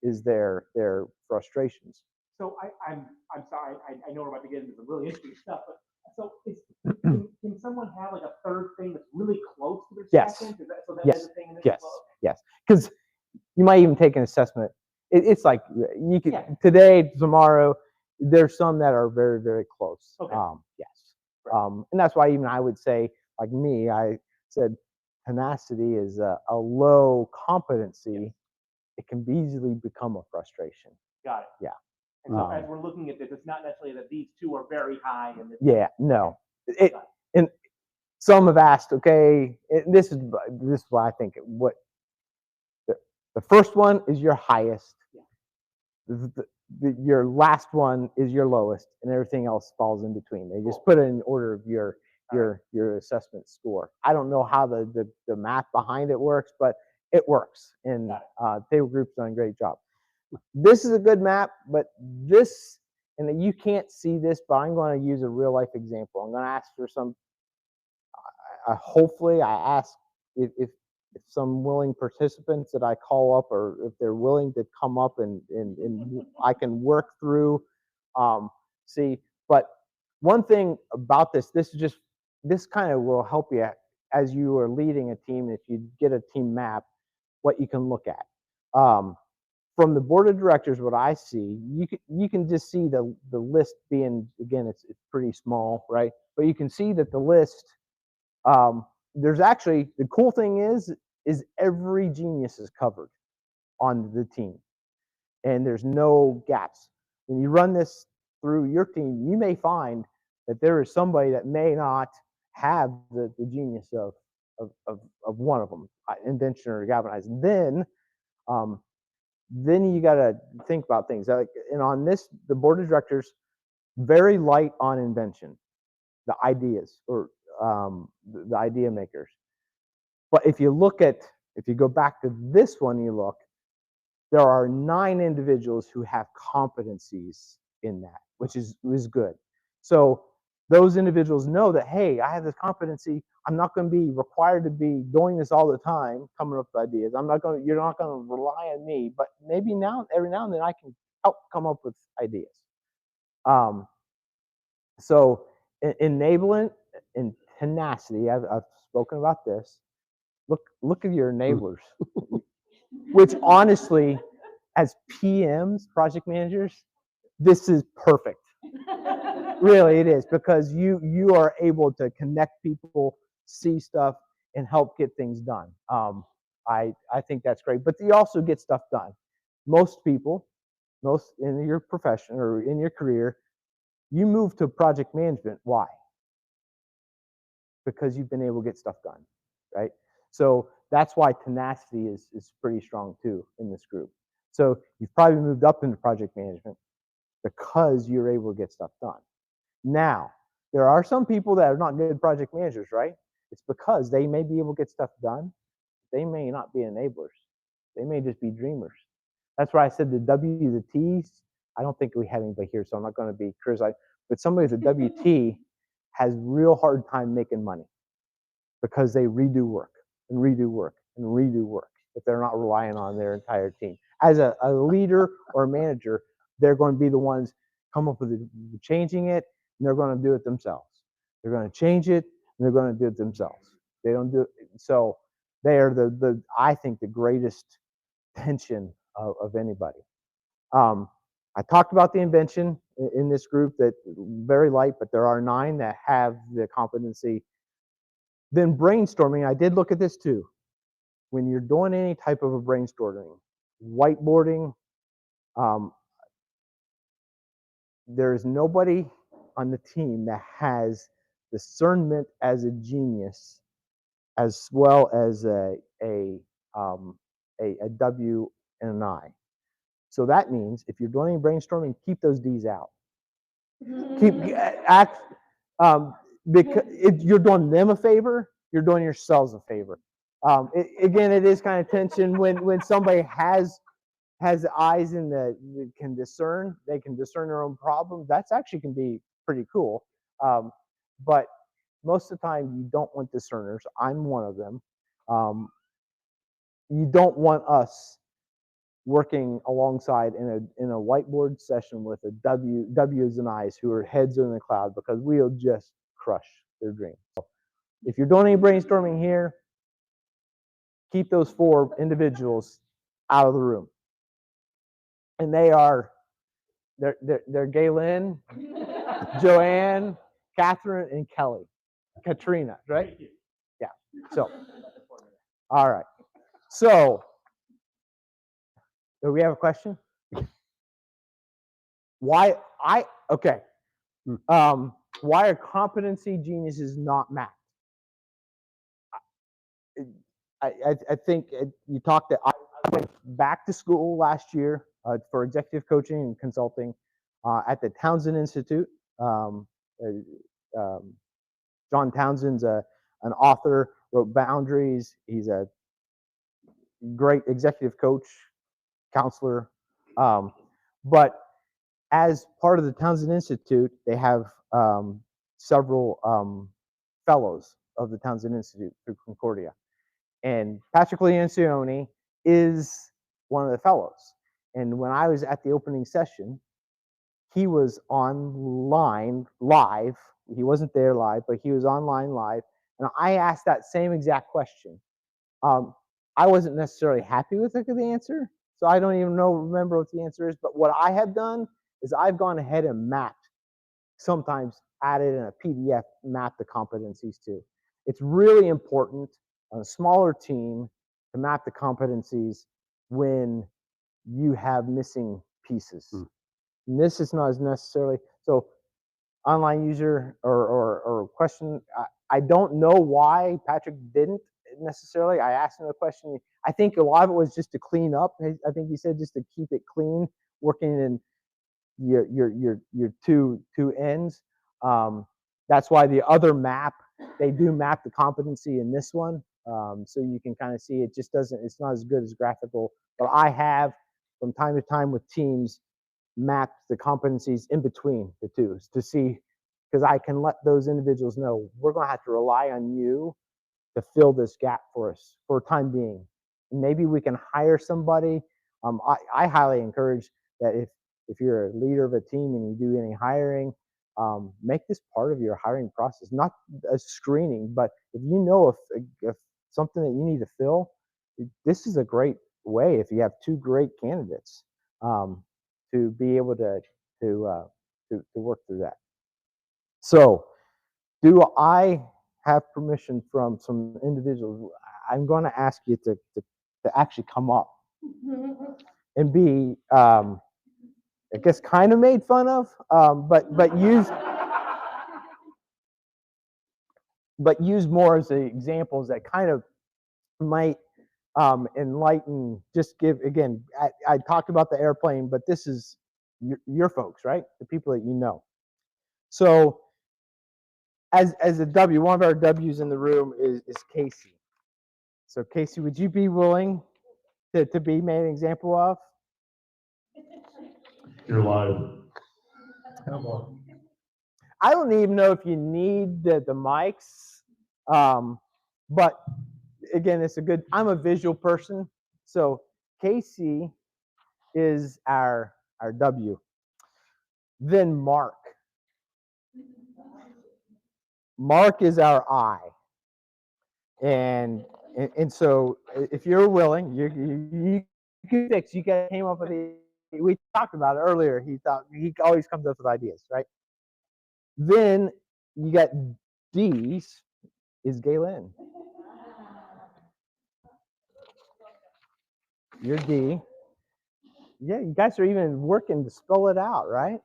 S1: is their frustrations.
S6: So I'm sorry, I know we're about to get into some really interesting stuff, but so can someone have like a third thing that's really close to their
S1: Yes.
S6: second? Is that so that
S1: Yes.
S6: is a thing in this
S1: Yes,
S6: as well?
S1: yes, because you might even take an assessment. It's like you could today, tomorrow. There's some that are very, very close.
S6: Okay.
S1: Yes, and that's why even I would say, like me, I said tenacity is a low competency. It can easily become a frustration.
S6: Got it.
S1: Yeah.
S6: And so as we're looking at this, it's not necessarily that these two are very high and this.
S1: Yeah, no. And some have asked, okay, this is why I think what the first one is your highest. Your last one is your lowest, and everything else falls in between. They just put it in order of your assessment score. I don't know how the math behind it works, but it works, and Table Group's done a great job. This is a good map, but this, and you can't see this, but I'm going to use a real life example. I'm going to ask for some. Hopefully, I ask if some willing participants that I call up, or if they're willing to come up and I can work through, see. But one thing about this kind of will help you as you are leading a team. If you get a team map, what you can look at. From the board of directors, what I see, you can just see the list being, again, it's pretty small, right? But you can see that the list, there's actually, the cool thing is every genius is covered on the team, and there's no gaps. When you run this through your team, you may find that there is somebody that may not have the genius of one of them, invention or galvanize. Then you got to think about things. And on this, the board of directors, very light on invention, the ideas, or the idea makers. But if you go back to this one, there are 9 individuals who have competencies in that, which is good. So those individuals know that, hey, I have this competency. I'm not going to be required to be doing this all the time, coming up with ideas. You're not going to rely on me, but maybe every now and then I can help come up with ideas. So enabling and tenacity, I've spoken about this. Look at your enablers, which honestly, as PMs, project managers, this is perfect. Really, it is, because you are able to connect people, see stuff, and help get things done. I think that's great, but you also get stuff done. Most people, in your profession or in your career, you move to project management. Why? Because you've been able to get stuff done, right? So that's why tenacity is pretty strong too in this group. So you've probably moved up into project management because you're able to get stuff done. Now, there are some people that are not good project managers, right? It's because they may be able to get stuff done. They may not be enablers. They may just be dreamers. That's why I said the W, the T's. I don't think we have anybody here, so I'm not going to be criticized. But somebody with a WT has real hard time making money. because they redo work and redo work and redo work if they're not relying on their entire team. As a leader or a manager, they're going to be the ones come up with changing it, and they're going to do it themselves. They're going to change it, and they're going to do it themselves. They don't do it. So they are I think the greatest tension of anybody. I talked about the invention in this group that very light, but there are 9 that have the competency. Then brainstorming, I did look at this too. When you're doing any type of a brainstorming, whiteboarding, there is nobody on the team that has discernment as a genius as well as a W and an I. So that means if you're doing any brainstorming, keep those D's out. Because you're doing them a favor, you're doing yourselves a favor. Again, it is kind of tension when somebody has eyes in that can discern, they can discern their own problems. That's actually can be pretty cool. But most of the time, you don't want discerners. I'm one of them. You don't want us working alongside in a whiteboard session with a W's and I's who are heads in the cloud, because we'll just crush their dreams. So if you're doing any brainstorming here, keep those 4 individuals out of the room. And they're Galen, Joanne, Catherine, and Kelly. Katrina, right? Yeah. So, all right. So, do we have a question? Why are competency geniuses not mapped? I think you talked that I went back to school last year for executive coaching and consulting at the Townsend Institute. John Townsend's an author, wrote Boundaries. He's a great executive coach, counselor. But as part of the Townsend Institute, they have several fellows of the Townsend Institute through Concordia. And Patrick Lencioni is one of the fellows. And when I was at the opening session, he was online live. He wasn't there live, but he was online live. And I asked that same exact question. I wasn't necessarily happy with the answer, so I don't even remember what the answer is. But what I have done is I've gone ahead and mapped, sometimes added in a PDF, mapped the competencies too. It's really important on a smaller team to map the competencies when you have missing pieces. And this is not as necessarily so. Online user or question. I don't know why Patrick didn't necessarily. I asked him a question. I think a lot of it was just to clean up. I think he said just to keep it clean, working in your two ends. That's why the other map, they do map the competency in this one, so you can kind of see it just doesn't. It's not as good as graphical, but I have from time to time with teams mapped the competencies in between the two to see, because I can let those individuals know we're going to have to rely on you to fill this gap for us for time being. Maybe we can hire somebody. I highly encourage that if you're a leader of a team and you do any hiring, make this part of your hiring process, not a screening, but if you know if something that you need to fill, this is a great way if you have 2 great candidates to be able to work through that. So, do I have permission from some individuals? I'm going to ask you to actually come up and be, I guess, kind of made fun of, but use more as the examples that kind of might enlighten. Just give again. I talked about the airplane, but this is your folks, right? The people that you know. So, as a W, one of our W's in the room is Casey. So, Casey, would you be willing to be made an example of?
S2: You're live.
S4: Come on.
S1: I don't even know if you need the mics. But again, it's a good, I'm a visual person. So KC is our W. Then Mark. Mark is our I. And so if you're willing, you can fix, you guys came up with we talked about it earlier. He always comes up with ideas, right? Then you got D's is Galen. You're D. Yeah, you guys are even working to spell it out, right?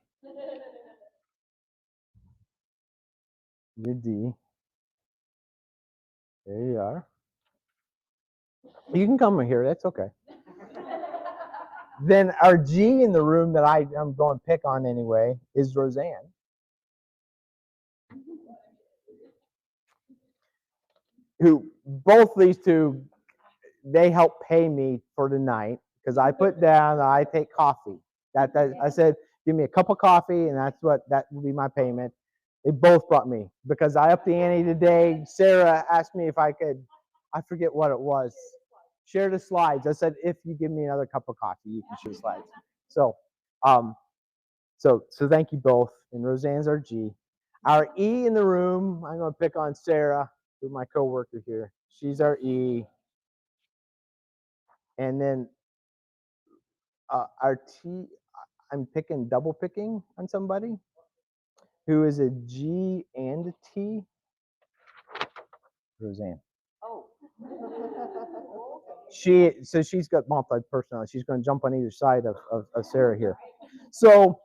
S1: You're D. There you are. You can come here, that's okay. Then our G in the room that I'm going to pick on anyway is Roseanne. Who both these two, they help pay me for the night because I put down that I take coffee. That I said, give me a cup of coffee, and that will be my payment. They both brought me because I upped the ante today. Sarah asked me if I could, I forget what it was, share the slides. I said, if you give me another cup of coffee, you can share the slides. So, so thank you both. And Roseanne's our G. Our E in the room, I'm going to pick on Sarah, who's my coworker here. She's our E. And then our T, I'm double picking on somebody who is a G and a T. Roseanne. Oh. She's got multi-personality. She's going to jump on either side of Sarah here. So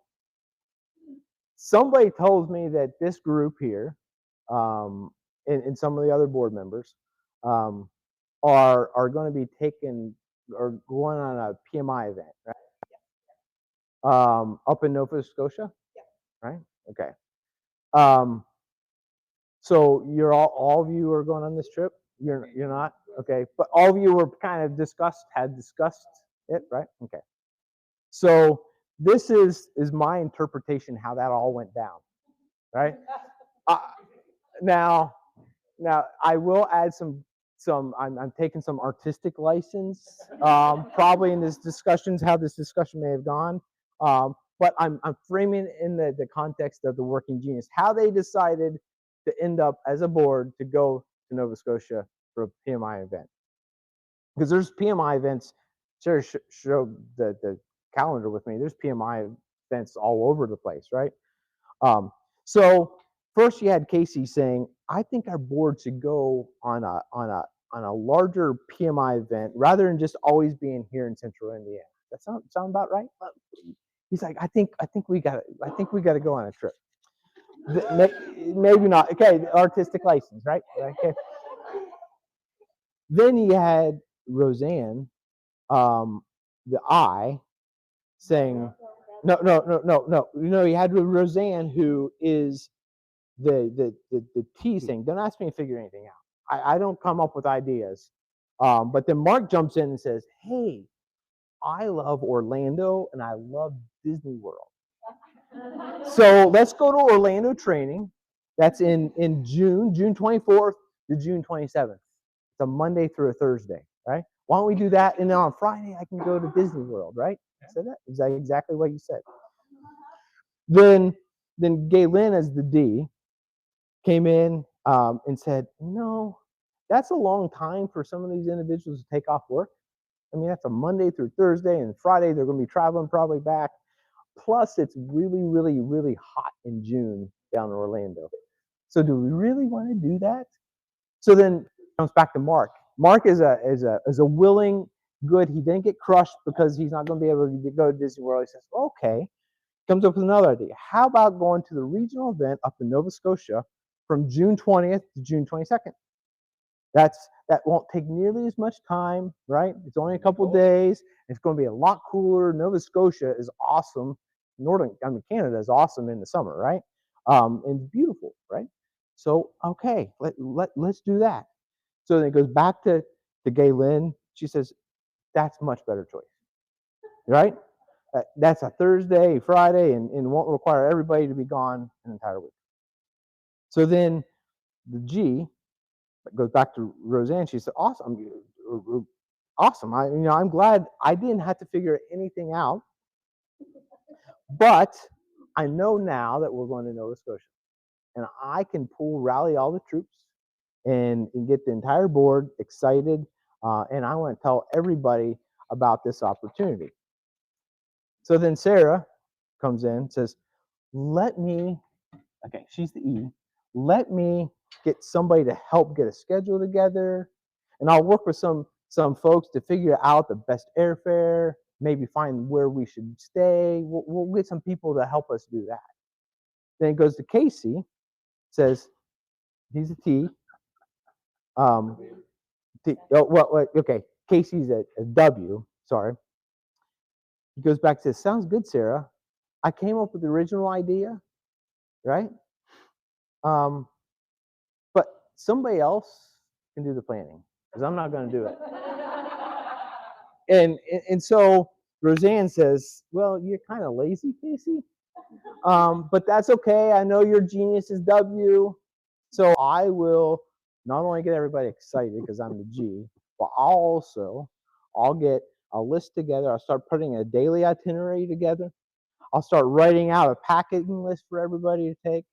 S1: somebody told me that this group here, and some of the other board members, are going to be taking or going on a PMI event, right? Up in Nova Scotia, right? Okay. So you're all of you are going on this trip. You're not, okay? But all of you were kind of had discussed it, right? Okay. So this is my interpretation how that all went down, right? Now I will add some. I'm taking some artistic license, probably in this discussions how this discussion may have gone, but I'm framing it in the context of the Working Genius, how they decided to end up as a board to go to Nova Scotia for a PMI event, because there's PMI events. Sarah showed the calendar with me. There's PMI events all over the place, right? So first you had Casey saying, I think our board should go on a larger PMI event rather than just always being here in Central Indiana. That sound about right? He's like, I think we got to go on a trip. Maybe not. Okay, artistic license, right? Okay. Then you had Roseanne, the I, saying, no. You had Roseanne, who is the T saying, don't ask me to figure anything out. I don't come up with ideas. But then Mark jumps in and says, hey, I love Orlando and I love Disney World. So let's go to Orlando training. That's in June 24th to June 27th. It's a Monday through a Thursday, right? Why don't we do that? And then on Friday, I can go to Disney World, right? I said that. Is that exactly what you said? Then Galen as the D came in and said, no, that's a long time for some of these individuals to take off work. I mean, that's a Monday through Thursday, and Friday they're going to be traveling probably back. Plus, it's really, really, really hot in June down in Orlando. So do we really want to do that? So then it comes back to Mark. Mark is a willing, good. He didn't get crushed because he's not going to be able to go to Disney World. He says, okay. Comes up with another idea. How about going to the regional event up in Nova Scotia from June 20th to June 22nd? That won't take nearly as much time, right? It's only a couple of days. It's going to be a lot cooler. Nova Scotia is awesome. Canada is awesome in the summer, right? And beautiful, right? So, okay, let's do that. So then it goes back to Galen. She says, that's much better choice, right? That's a Thursday, Friday, and won't require everybody to be gone an entire week. So then the G, goes back to Roseanne. She said, "Awesome, awesome. I'm glad I didn't have to figure anything out, but I know now that we're going to Nova Scotia, and I can rally all the troops, and get the entire board excited, and I want to tell everybody about this opportunity." So then Sarah comes in and says, "Let me," okay, she's the E, "let me get somebody to help get a schedule together, and I'll work with some folks to figure out the best airfare, maybe find where we should stay. We'll get some people to help us do that." Then it goes to Casey, says, he's a T. Okay, Casey's a W, sorry. He goes back to, "Sounds good, Sarah. I came up with the original idea, right? Um, but somebody else can do the planning because I'm not going to do it." And so Roseanne says, "Well, you're kind of lazy, Casey, but that's okay. I know your genius is W, so I will not only get everybody excited because I'm the G, but I'll get a list together. I'll start putting a daily itinerary together. I'll start writing out a packing list for everybody to take,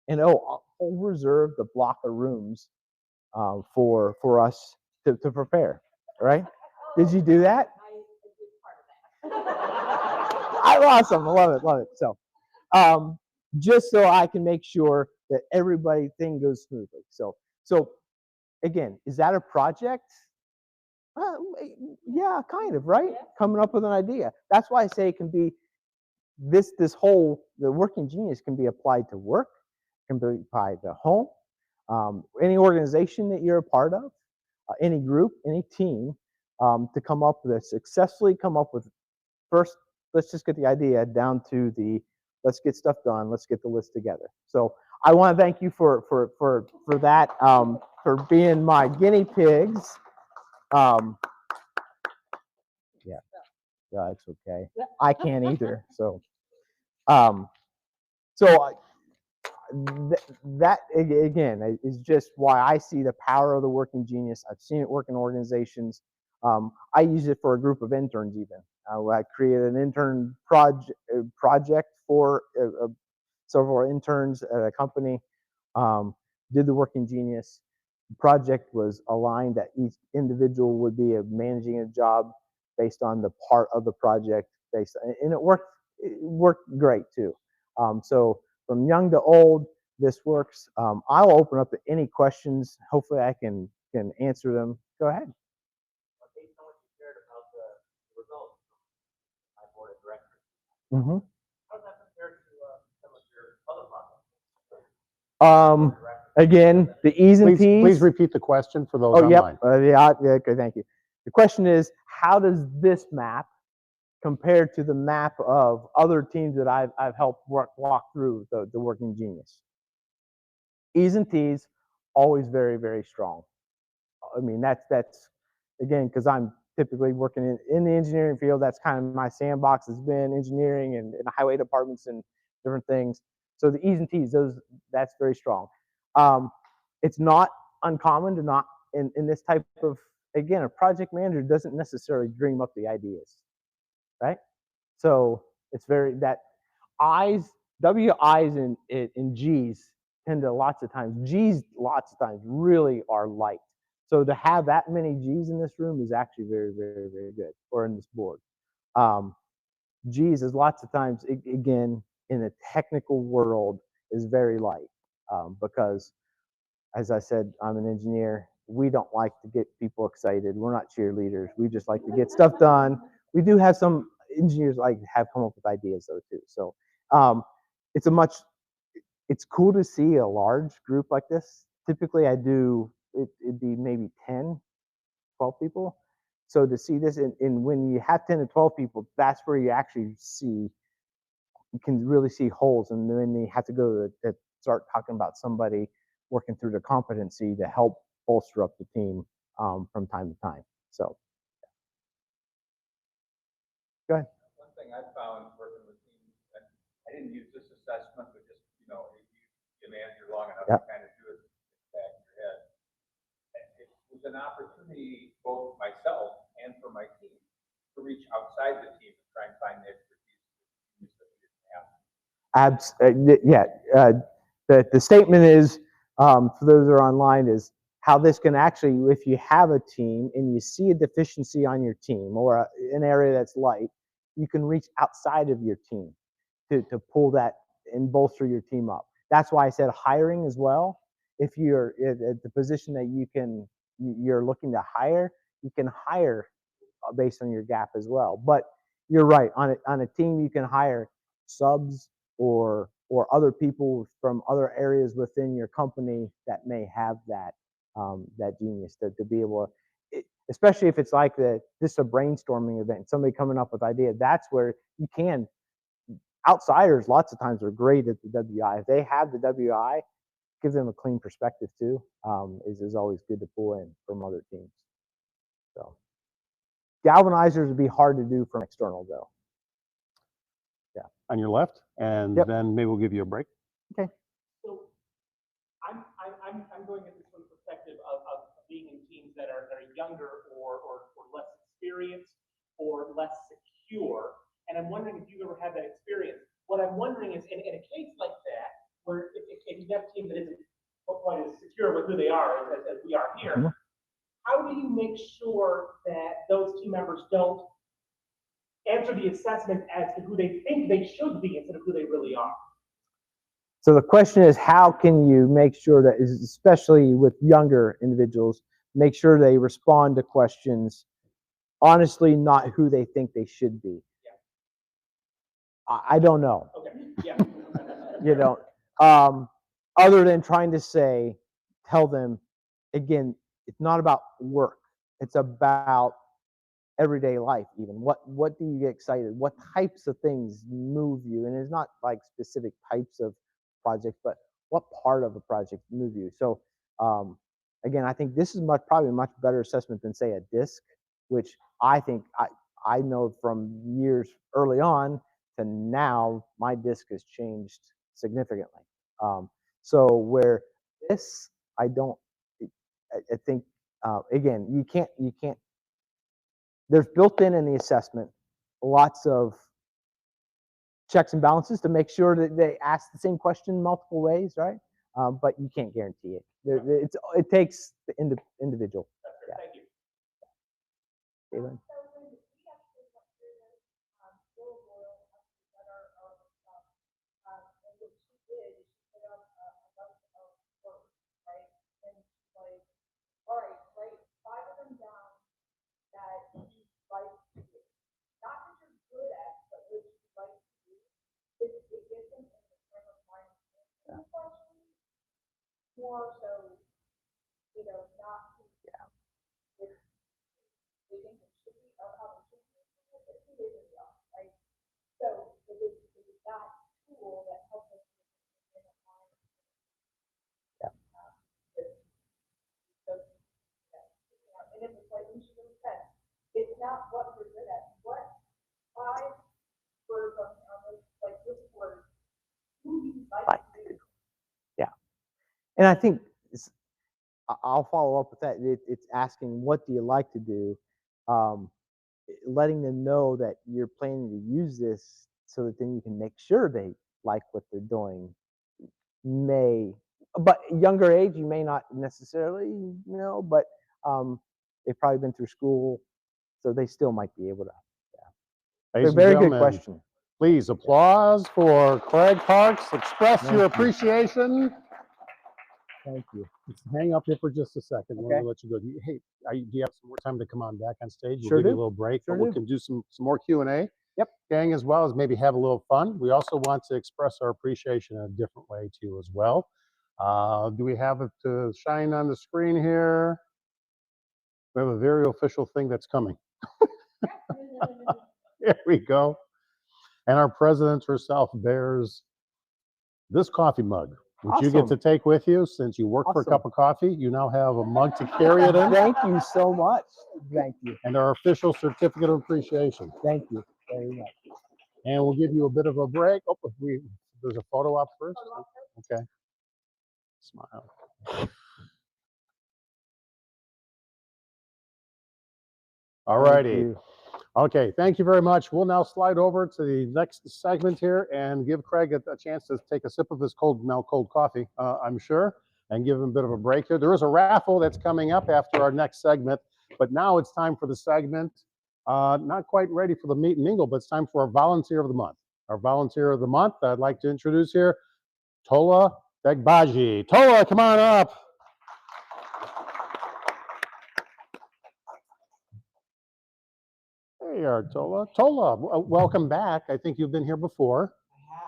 S1: and I'll reserve the block of rooms for us to prepare." Right? Did you do that? Awesome. I love it. So, just so I can make sure that thing goes smoothly. So again, is that a project? Uh, yeah, kind of, right? Coming up with an idea. That's why I say it can be the working genius can be applied to work, can be applied to home, any organization that you're a part of, any group, any team, to successfully come up with. First, let's just get the idea down to let's get stuff done. Let's get the list together. So I want to thank you for that, for being my guinea pigs. Yeah, it's okay. I can't either. So, um, so that again is just why I see the power of the working genius. I've seen it work in organizations. I use it for a group of interns even. I created an intern project for several interns at a company. Did the working genius. The project was aligned that each individual would be managing a job based on the part of the project and it worked great too. So from young to old, this works. I'll open up to any questions. Hopefully I can answer them. Go ahead. Mm-hmm. Again, the E's and P's.
S2: Please repeat the question for those
S1: online.
S2: Yep.
S1: Yeah, okay, thank you. The question is, how does this map compare to the map of other teams that I've helped walk through the working genius? E's and T's, always very, very strong. I mean, that's again, because I'm typically working in the engineering field. That's kind of my sandbox has been engineering and highway departments and different things. So the E's and T's, that's very strong. It's not uncommon to not in this type of, again, a project manager doesn't necessarily dream up the ideas, right? So it's very that I's, WI's and G's tend to lots of times really are light. So to have that many G's in this room is actually very, very, very good, or in this board. G's is lots of times, again, in the technical world is very light, because as I said, I'm an engineer. We don't like to get people excited. We're not cheerleaders. We just like to get stuff done. We do have some engineers have come up with ideas though too. So it's cool to see a large group like this. Typically it'd be maybe 10, 12 people. So to see this, and when you have 10 to 12 people, that's where you actually you can really see holes, and then you have to go to start talking about somebody working through the competency to help bolster up the team from time to time. So, go ahead.
S7: One thing I found working with teams, and I didn't use this assessment, but just, you manage long enough to kind of do it back in your head. was an opportunity both myself and for my team to reach outside the team and try and find the expertise that we didn't have.
S1: The statement is, for those that are online, is how this can actually, if you have a team and you see a deficiency on your team or an area that's light, you can reach outside of your team to pull that and bolster your team up. That's why I said hiring as well. If you're at the position that you're looking to hire, you can hire based on your gap as well. But you're right, on a team you can hire subs or other people from other areas within your company that may have that that genius to be able to, especially if it's like this a brainstorming event, somebody coming up with idea. That's where you can. Outsiders lots of times are great at the WI. If they have the WI, give them a clean perspective too. Is always good to pull in from other teams. So galvanizers would be hard to do from external though. Yeah.
S2: On your left, and
S1: Yep.
S2: then maybe we'll give you a break.
S1: Okay.
S6: So I'm going at this from the perspective of being in teams that are younger or less experienced or less secure. And I'm wondering if you've ever had that experience. What I'm wondering is in a case like that, where if you have a team that isn't quite as secure with who they are as we are here,
S1: Mhm.
S6: How do you make sure that those team members don't answer the assessment as to who they think they should be instead of who they really are?
S1: So the question is, how can you make sure that, especially with younger individuals, make sure they respond to questions honestly, not who they think they should be? I don't know.
S6: Okay. Yeah.
S1: You know, other than trying to tell them, again, it's not about work. It's about everyday life. Even what do you get excited? What types of things move you? And it's not like specific types of projects, but what part of a project move you? So again, I think this is probably a much better assessment than say a disc, which I think I know from years early on to now, my disc has changed significantly. So where this, I don't, I think again, you can't. There's built in the assessment lots of checks and balances to make sure that they ask the same question multiple ways, right? But you can't guarantee it. It takes the individual.
S6: Yeah. Thank you.
S1: Caitlin?
S3: All right, write 5 of them down that you like to do. Not that you're good at, but which you like to do. It gets them in the frame of mind more so, not who they think it should be or how it should be, but who they really are, right? So it is that tool that helps us in the frame of mind. And it's like we should have said, it's not what you're good at. What 5 words on like this word, who you like to do.
S1: Yeah, and I think I'll follow up with that. It's asking, what do you like to do? Letting them know that you're planning to use this so that then you can make sure they like what they're doing. But younger age, you may not necessarily know, but they've probably been through school, so they still might be able to. Yeah.
S2: Ladies and
S1: Very good
S2: gentlemen,
S1: question.
S2: please applause for Craig Parks. Express
S1: Thank
S2: your
S1: you.
S2: appreciation.
S1: Thank you.
S2: Let's hang up here for just a second.
S1: Okay.
S2: We'll let you go. Hey, do you have some more time to come on back on stage? We'll
S1: Sure
S2: give you
S1: do.
S2: a little break,
S1: Sure
S2: but we
S1: do.
S2: can do some more Q&A.
S1: Yep.
S2: Gang, as well as maybe have a little fun. We also want to express our appreciation in a different way too as well. Do we have it to shine on the screen here? We have a very official thing that's coming. Here we go. And our president herself bears this coffee mug, which you get to
S1: Awesome.
S2: take with you. Since you work for a
S1: Awesome.
S2: cup of coffee, you now have a mug to carry it in.
S1: Thank you so much. Thank you.
S2: And our official certificate of appreciation.
S1: Thank you very much.
S2: And we'll give you a bit of a break. Oh, there's a photo op first. Okay. Smile. All righty. Okay, thank you very much. We'll now slide over to the next segment here and give Craig a chance to take a sip of his cold coffee, I'm sure, and give him a bit of a break here. There is a raffle that's coming up after our next segment, but now it's time for the segment. Not quite ready for the meet and mingle, but it's time for our volunteer of the month. Our volunteer of the month, I'd like to introduce here, Tola Begbaji. Tola, come on up. There you are, Tola. Tola, welcome back. I think you've been here before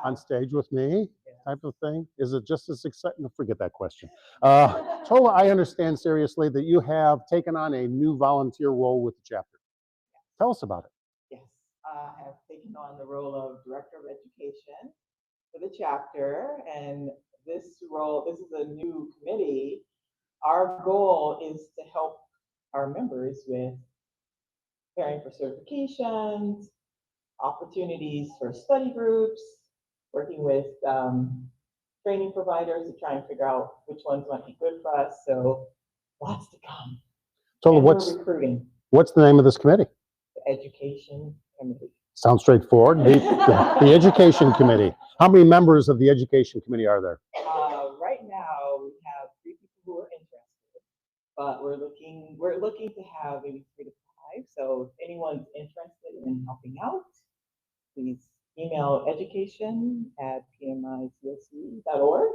S2: on stage with me, type of thing. Is it just as exciting? Forget that question. Tola, I understand seriously that you have taken on a new volunteer role with the chapter. Tell us about it.
S8: Yes, I have taken on the role of Director of Education for the chapter, and this role, this is a new committee. Our goal is to help our members with preparing for certifications, opportunities for study groups, working with training providers to try and figure out which ones might be good for us. So lots to come.
S2: Tola,
S8: And we're recruiting.
S2: What's the name of this committee?
S8: The Education Committee.
S2: Sounds straightforward. The Education Committee. How many members of the Education Committee are there?
S8: Right now, we have 3 people who are interested, but we're looking to have maybe 3 to 5. So if anyone's interested in helping out, please email education@pmiclc.org.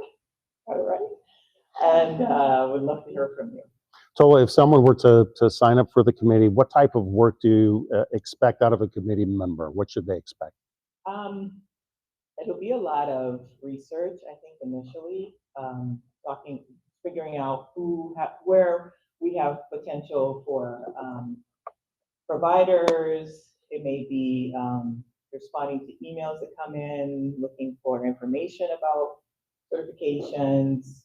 S8: All right, and would love to hear from you.
S2: Tola, if someone were to sign up for the committee, what type of work do you expect out of a committee member? What should they expect?
S8: It'll be a lot of research, I think, initially, figuring out where we have potential for providers. It may be responding to emails that come in, looking for information about certifications.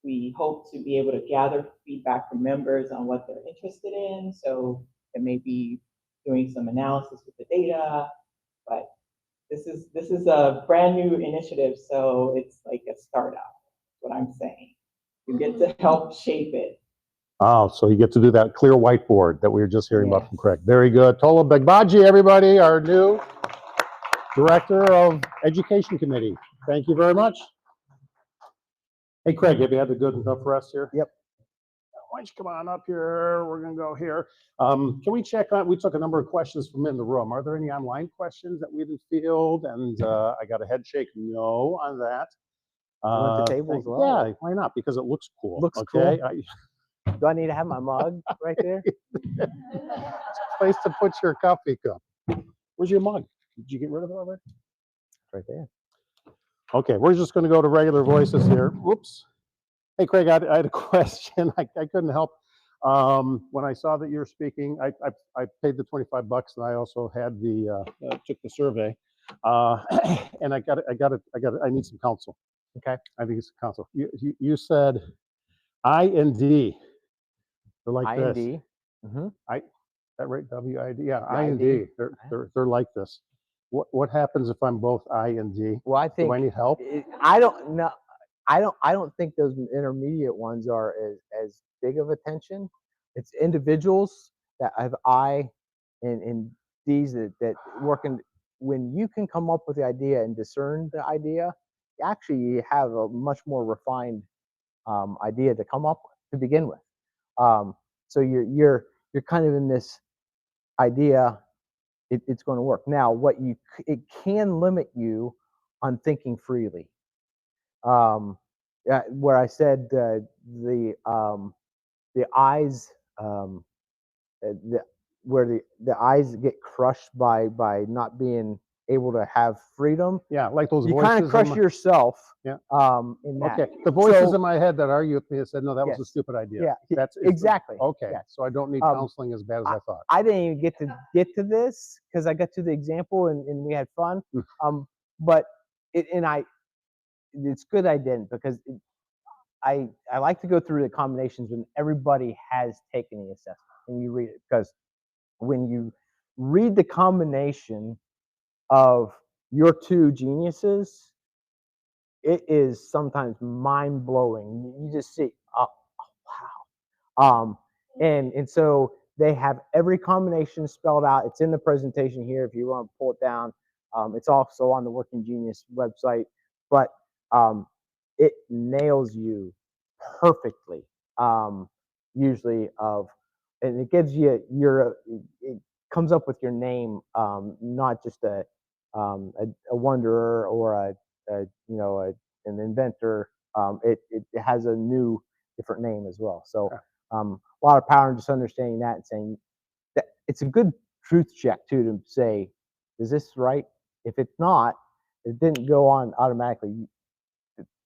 S8: We hope to be able to gather feedback from members on what they're interested in. So it may be doing some analysis with the data, but this is a brand new initiative, so it's like a startup, what I'm saying. You get to help shape it.
S2: Oh, so you get to do that clear whiteboard that we were just hearing about from Craig. Very good. Tola Begbaji, everybody, our new Director of Education Committee. Thank you very much. Hey, Craig, have you had a good enough rest here?
S1: Yep.
S2: Why don't you come on up here? We're going to go here. Can we check on, we took a number of questions from in the room. Are there any online questions that we didn't field? And I got a head shake no on that.
S1: You want the table as well?
S2: Yeah, why not? Because it looks cool.
S1: Looks
S2: okay?
S1: cool. Do I need to have my mug right there?
S2: Place to put your coffee cup. Where's your mug? Did you get rid of it already?
S1: Right there.
S2: Okay, we're just going to go to regular voices here. Whoops. Hey, Craig, I had a question. I couldn't help. When I saw that you were speaking, I paid the $25 and I also had took the survey. And I need some counsel.
S1: Okay.
S2: I think it's counsel. You said I and D. They're like
S1: I
S2: this.
S1: and D. Mm-hmm.
S2: That right? WID. Yeah, I and D. They're like this. What happens if I'm both I and D?
S1: Well, I think.
S2: Do I need help?
S1: I don't know. I don't think those intermediate ones are as big of attention. It's individuals that have I and D's that working. When you can come up with the idea and discern the idea, actually you have a much more refined idea to come up with to begin with. So you're kind of in this idea. It's going to work. Now, it can limit you on thinking freely. Where I said the eyes, where the eyes get crushed by not being able to have freedom.
S2: Yeah, like those
S1: you
S2: voices.
S1: You kind of crush yourself.
S2: Yeah.
S1: In that.
S2: Okay. The voices in my head that argue with me that said, no, that was a stupid idea.
S1: Yeah.
S2: That's
S1: exactly.
S2: Okay.
S1: Yes.
S2: So I don't need counseling as bad as I thought.
S1: I didn't even get to this because I got to the example and we had fun. But it's good I didn't because I like to go through the combinations when everybody has taken the assessment and you read it, because when you read the combination of your two geniuses, it is sometimes mind blowing. You just see, oh wow, and so they have every combination spelled out. It's in the presentation here if you want to pull it down. It's also on the Working Genius website, but it nails you perfectly. Usually and it gives you it comes up with your name, not just a wanderer or an inventor. It has a new different name as well. So a lot of power in just understanding that and saying that it's a good truth check too, to say, is this right? If it's not, it didn't go on automatically.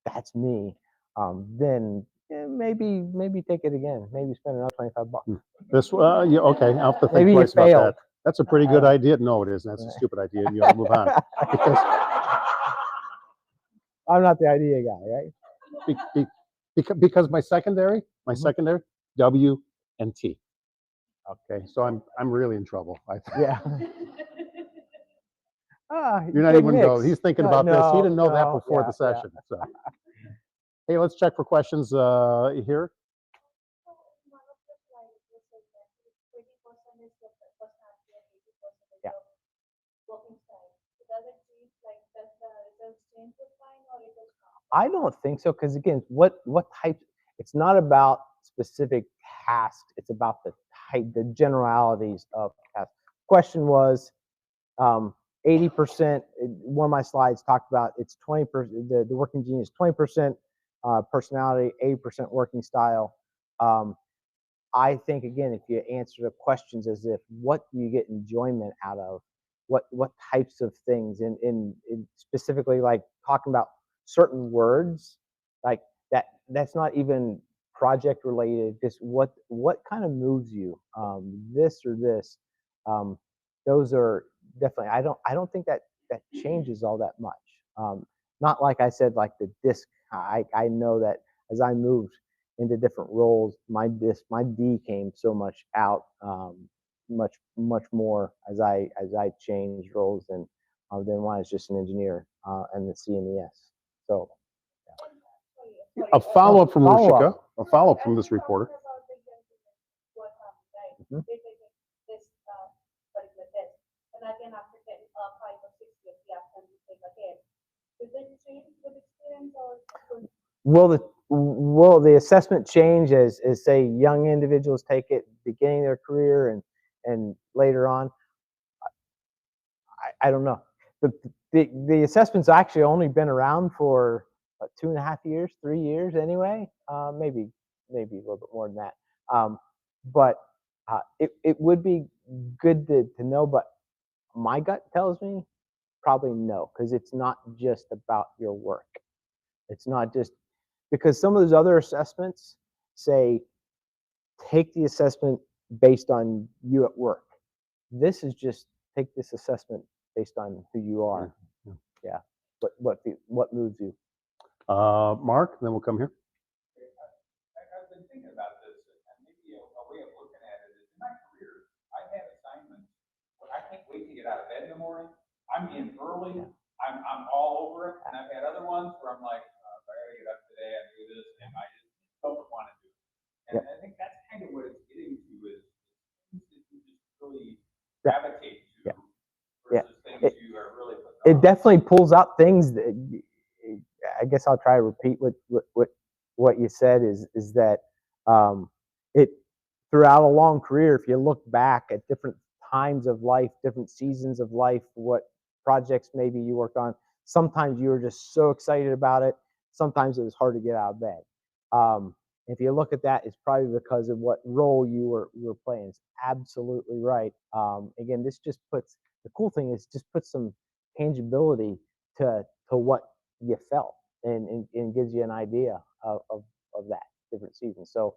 S1: That's me. Then maybe take it again. Maybe spend another $25.
S2: This, yeah, okay, I'll have to think
S1: Maybe you
S2: twice about
S1: failed.
S2: that. That's a pretty good idea. No, it isn't. That's a stupid idea, and you ought to move on. Because,
S1: I'm not the idea guy, right?
S2: because my secondary,
S1: Mhm.
S2: W and T. Okay, so I'm really in trouble.
S1: Yeah.
S2: You're not
S1: good
S2: even going.
S1: mix.
S2: He's thinking
S1: No,
S2: about this. He
S1: no,
S2: didn't know that
S1: no,
S2: before
S1: yeah,
S2: the
S1: yeah.
S2: session. So, hey, let's check for questions here.
S1: Yeah. I don't think so, because again, what type? It's not about specific tasks. It's about the type, the generalities of tasks. Question was 80%. One of my slides talked about it's 20%. The Working Genius 20% personality, 80% working style. I think again, if you answer the questions as if what do you get enjoyment out of, what types of things, in specifically like talking about certain words, like that's not even project related. Just what kind of moves you, this or this. Um, those are definitely. I don't think that changes all that much. Not like I said, like the disc. I know that as I moved into different roles, my D came so much out, much more as I changed roles than when I was just an engineer, and the C and the S. So
S2: A follow-up from
S1: Follow-up.
S2: Rushika, a follow-up from this reporter.
S1: Mhm. Will the assessment change as say young individuals take it beginning their career and later on? I don't know. The assessment's actually only been around for 2.5 years, 3 years anyway. Maybe a little bit more than that. But it would be good to know. But my gut tells me probably no, because it's not just about your work. It's not just because some of those other assessments say take the assessment based on you at work. This is just take this assessment based on who you are. Yeah. What moves you?
S2: Mark, then we'll come here.
S7: I've been thinking about this, and maybe a way of looking at it is in my career, I've had assignments where I can't wait to get out of bed in the morning. I'm in early. I'm all over it. And I've had other ones where I'm like, I gotta get up today and do this, and I just don't want to do it. And I think that's kind of what it's getting to is things that you just really gravitate to versus things you are really putting on.
S1: It definitely pulls out things that I guess I'll try to repeat what you said is that it throughout a long career, if you look back at different times of life, different seasons of life, what projects maybe you worked on, sometimes you were just so excited about it. Sometimes it was hard to get out of bed. If you look at that, it's probably because of what role you were playing. It's absolutely right. Again, this just puts the cool thing is just puts some tangibility to what you felt and gives you an idea of that different seasons. So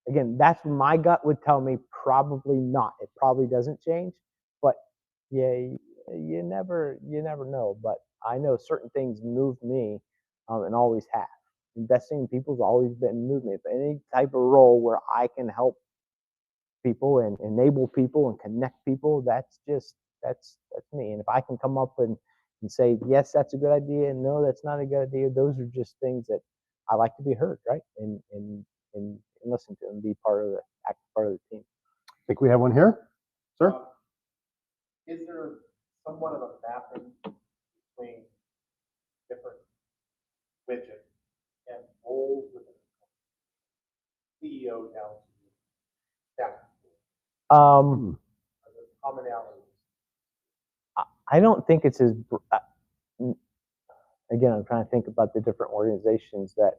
S1: again, that's my gut would tell me probably not. It probably doesn't change, but yeah, you never know. But I know certain things move me, and always have. Investing in people's always been movement. If any type of role where I can help people and enable people and connect people, that's me. And if I can come up and say, yes, that's a good idea, and no, that's not a good idea, those are just things that I like to be heard, right? And listen to and be part of the active part of the team.
S2: think we have one here, sir?
S9: Is there somewhat of a mapping between different widgets and roles within the CEO down to staff?
S1: Um,
S9: Are there commonalities?
S1: I don't think it's as. Again, I'm trying to think about the different organizations that.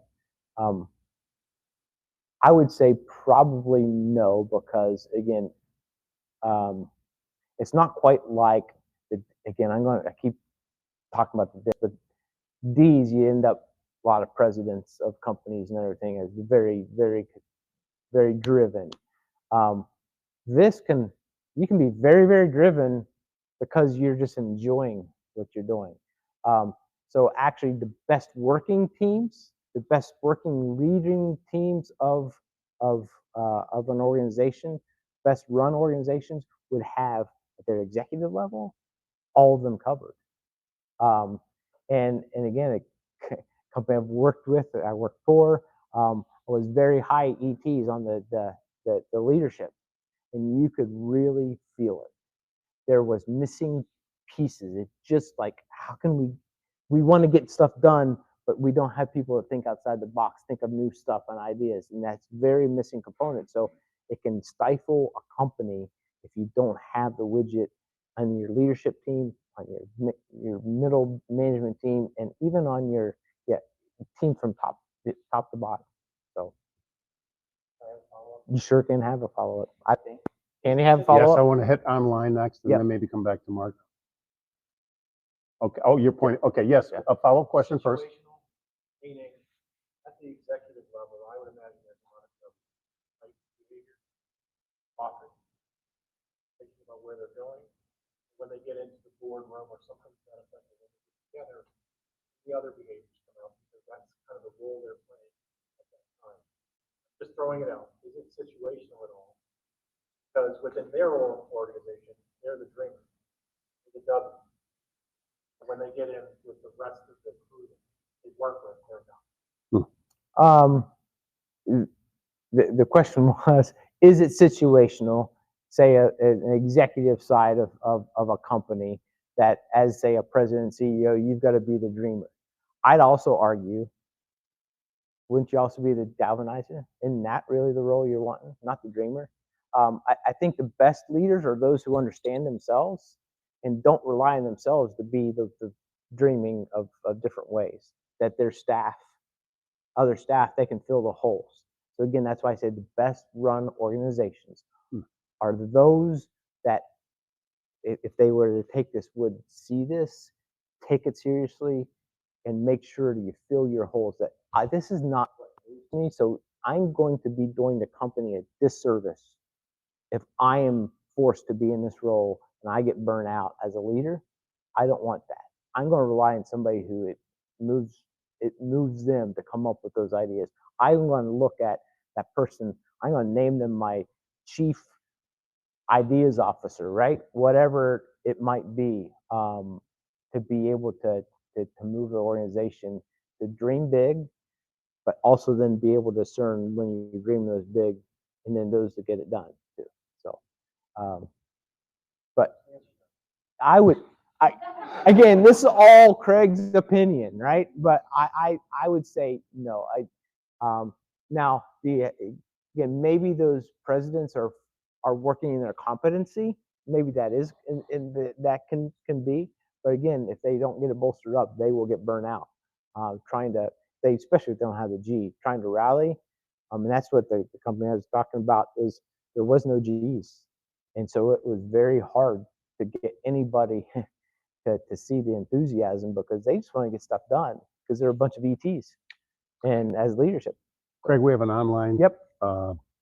S1: I would say probably no, because again, it's not quite like. Again, I keep talking about the but these you end up a lot of presidents of companies and everything is very, very, very driven. This can you can be very, very driven because you're just enjoying what you're doing. So actually, the best working teams, the best working leading teams of an organization, best run organizations would have at their executive level all of them covered. And again, a company I've worked with, I worked for, was very high ETs on the leadership, and you could really feel it. There was missing pieces. It's just like, how can we want to get stuff done, but we don't have people that think outside the box, think of new stuff and ideas, and that's very missing component. So it can stifle a company if you don't have the widget on your leadership team, on your middle management team, and even on your team from top to bottom. So you sure can have a follow-up, I think. Can you have a follow-up?
S2: Yes, I want to hit online next and
S1: Yep.
S2: then maybe come back to Mark. Okay. Oh, your point. Okay. Yes. A follow-up question first.
S9: Situational, meaning at the executive level, I would imagine there's a lot of right behavior, often thinking about where they're going. When they get into the boardroom or something to that effect, when they get together, the other behaviors come out because that's kind of the role they're playing at that time. Just throwing it out. Is it situational at all? Because within their organization, they're the dreamer, the W. And when they get in with the rest of the crew that they work with, they're not.
S1: The question was, is it situational? Say an executive side of a company that, as say a president and CEO, you've got to be the dreamer. I'd also argue, wouldn't you also be the galvanizer? Isn't that really the role you're wanting, not the dreamer? I think the best leaders are those who understand themselves and don't rely on themselves to be the dreaming of different ways. That their staff, other staff, they can fill the holes. So again, that's why I say the best run organizations are those that, if they were to take this, would see this, take it seriously, and make sure that you fill your holes. That this is not what moves me, so I'm going to be doing the company a disservice if I am forced to be in this role and I get burnt out as a leader. I don't want that. I'm going to rely on somebody who it moves them to come up with those ideas. I'm going to look at that person. I'm going to name them my chief ideas officer, right? Whatever it might be, to be able to move the organization to dream big, but also then be able to discern when you dream those big, and then those to get it done too. So, but I would, again, this is all Craig's opinion, right? But I would say no. Now again, maybe those presidents are working in their competency. Maybe that is that can be. But again, if they don't get it bolstered up, they will get burnt out. Especially if they don't have the G, trying to rally. And that's what the company I was talking about is there was no Gs. And so it was very hard to get anybody to see the enthusiasm because they just want to get stuff done because they're a bunch of ETs and as leadership.
S2: Craig, we have an online
S1: Yep.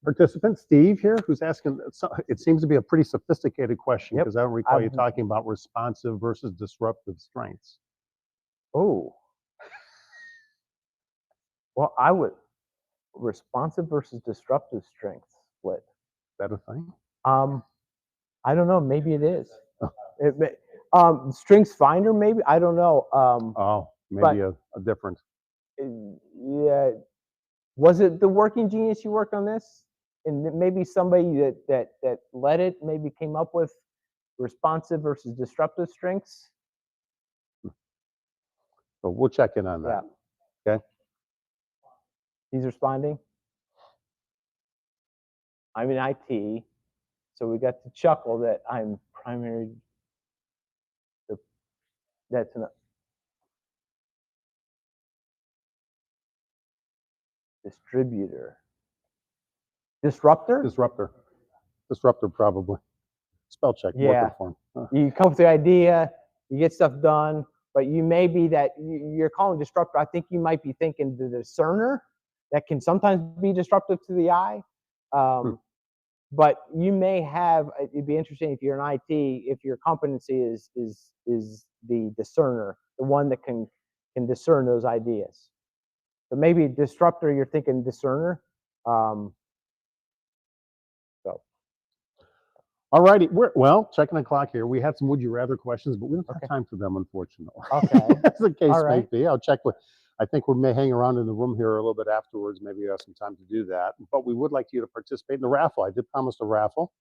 S2: Participant, Steve here, who's asking, it seems to be a pretty sophisticated question because I don't recall you talking about responsive versus disruptive strengths.
S1: Oh. Well, I would responsive versus disruptive strengths split.
S2: Is that a thing?
S1: I don't know. Maybe it is. Strengths finder, maybe. I don't know.
S2: Maybe a different.
S1: Yeah. Was it the Working Genius you worked on this? and maybe somebody that led it maybe came up with responsive versus disruptive strengths.
S2: So we'll check in on that.
S1: Yeah.
S2: Okay.
S1: He's responding. I'm in IT, so we got to chuckle that I'm primary. That's an distributor. Disruptor?
S2: Disruptor probably. Spell check.
S1: Yeah.
S2: Worker form. Huh.
S1: You come up with the idea, you get stuff done, but you may be that you're calling disruptor. I think you might be thinking the discerner that can sometimes be disruptive to the eye. But you may have, it'd be interesting if you're in IT, if your competency is the discerner, the one that can discern those ideas. But maybe disruptor, you're thinking discerner.
S2: All righty. Well, checking the clock here. We had some would you rather questions, but we don't have time for them, unfortunately.
S1: Okay.
S2: As the case
S1: All
S2: may
S1: right.
S2: be. I'll check with, I think we may hang around in the room here a little bit afterwards. Maybe we have some time to do that. But we would like you to participate in the raffle. I did promise a raffle.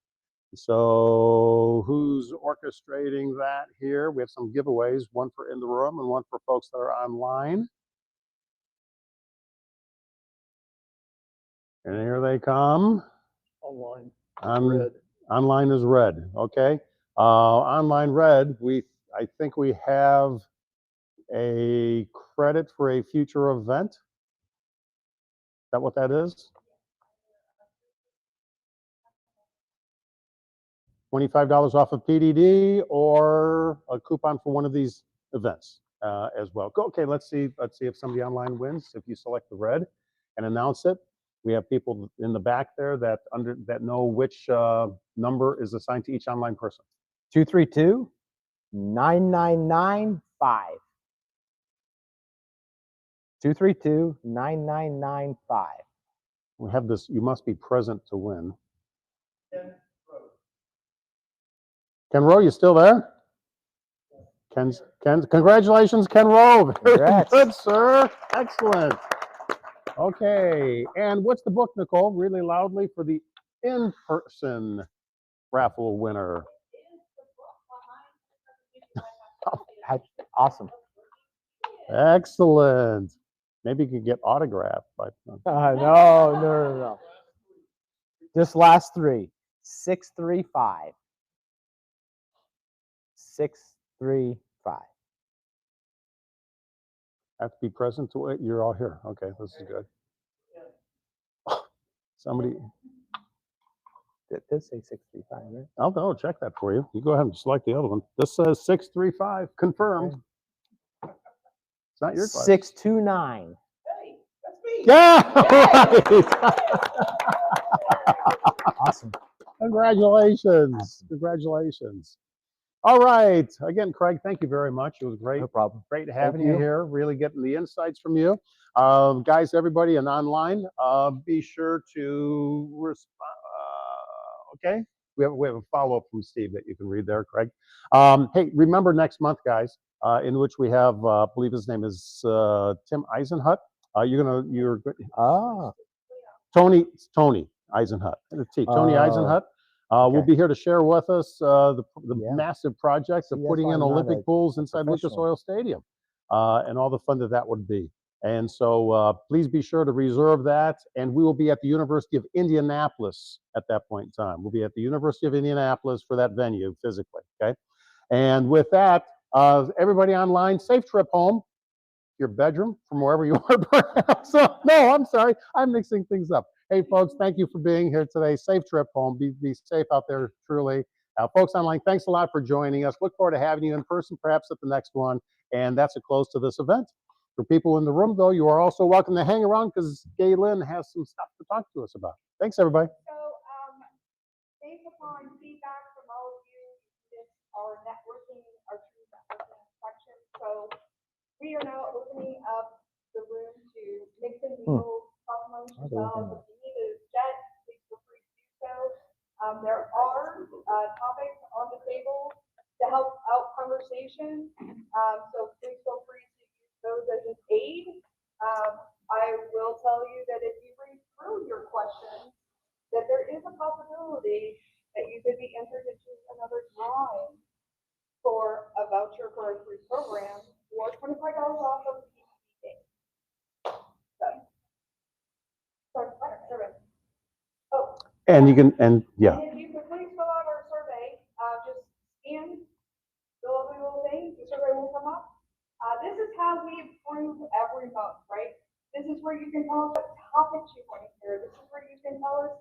S2: So who's orchestrating that here? We have some giveaways, one for in the room and one for folks that are online. And here they come.
S1: Online.
S2: Online is red. Okay. Online red. I think we have a credit for a future event. Is that what that is? $25 off of PDD or a coupon for one of these events as well. Okay, let's see if somebody online wins. If you select the red and announce it, we have people in the back there that know which number is assigned to each online person.
S1: 232-9995. 232-9995.
S2: We have this. You must be present to win. Ken Rowe, you still there? Ken, congratulations, Ken Rowe. Very good, sir. Excellent. Okay, and what's the book, Nicole? Really loudly for the in-person raffle winner.
S1: Awesome.
S2: Excellent. Maybe you could get autographed. But
S1: No. Just last three. 635. 635.
S2: have to be present to it. You're all here. Okay, this is good. Somebody.
S1: It does say 635, right?
S2: I'll check that for you. You go ahead and select the other one. This says 635. Confirmed. Okay. It's not your class.
S1: 629.
S8: Hey, that's me.
S2: Yeah. Right.
S1: Awesome.
S2: Congratulations. Congratulations. All right. Again, Craig, thank you very much. It was great.
S1: No problem.
S2: Great having you here, really getting the insights from you. Guys, everybody and online, be sure to respond. Okay. We have a follow-up from Steve that you can read there, Craig. Hey, remember next month, guys, in which we have, I believe his name is Tim Eisenhut. Tony Eisenhut. Tony Eisenhut. Will be here to share with us the massive project of putting in Olympic pools inside Lucas Oil Stadium and all the fun that would be. And so please be sure to reserve that. And we will be at the University of Indianapolis at that point in time. We'll be at the University of Indianapolis for that venue physically. Okay. And with that, everybody online, safe trip home. Your bedroom from wherever you are, perhaps. No, I'm sorry. I'm mixing things up. Hey, folks, thank you for being here today. Safe trip home. Be safe out there, truly. Folks online, thanks a lot for joining us. Look forward to having you in person, perhaps at the next one. And that's a close to this event. For people in the room, though, you are also welcome to hang around because Galen has some stuff to talk to us about. Thanks, everybody.
S3: So, based upon feedback from all of you, this our networking, our true networking section. So, we are now opening up the room to mix and mingle, talk amongst yourselves. If you need to chat, please feel free to do so. There are topics on the table to help out conversation. So please feel free to use those as an aid. I will tell you that if you read through your questions, that there possibility that you could be entered into another drawing for a voucher for a free program or $25 off of the game. Survey. Oh.
S2: And you can, and yeah,
S3: And if you could please fill out our survey, just scan, fill out the little thing, the survey will come up. This is how we improve every month, right? This is where you can tell us what topics you want to hear. This is where you can tell us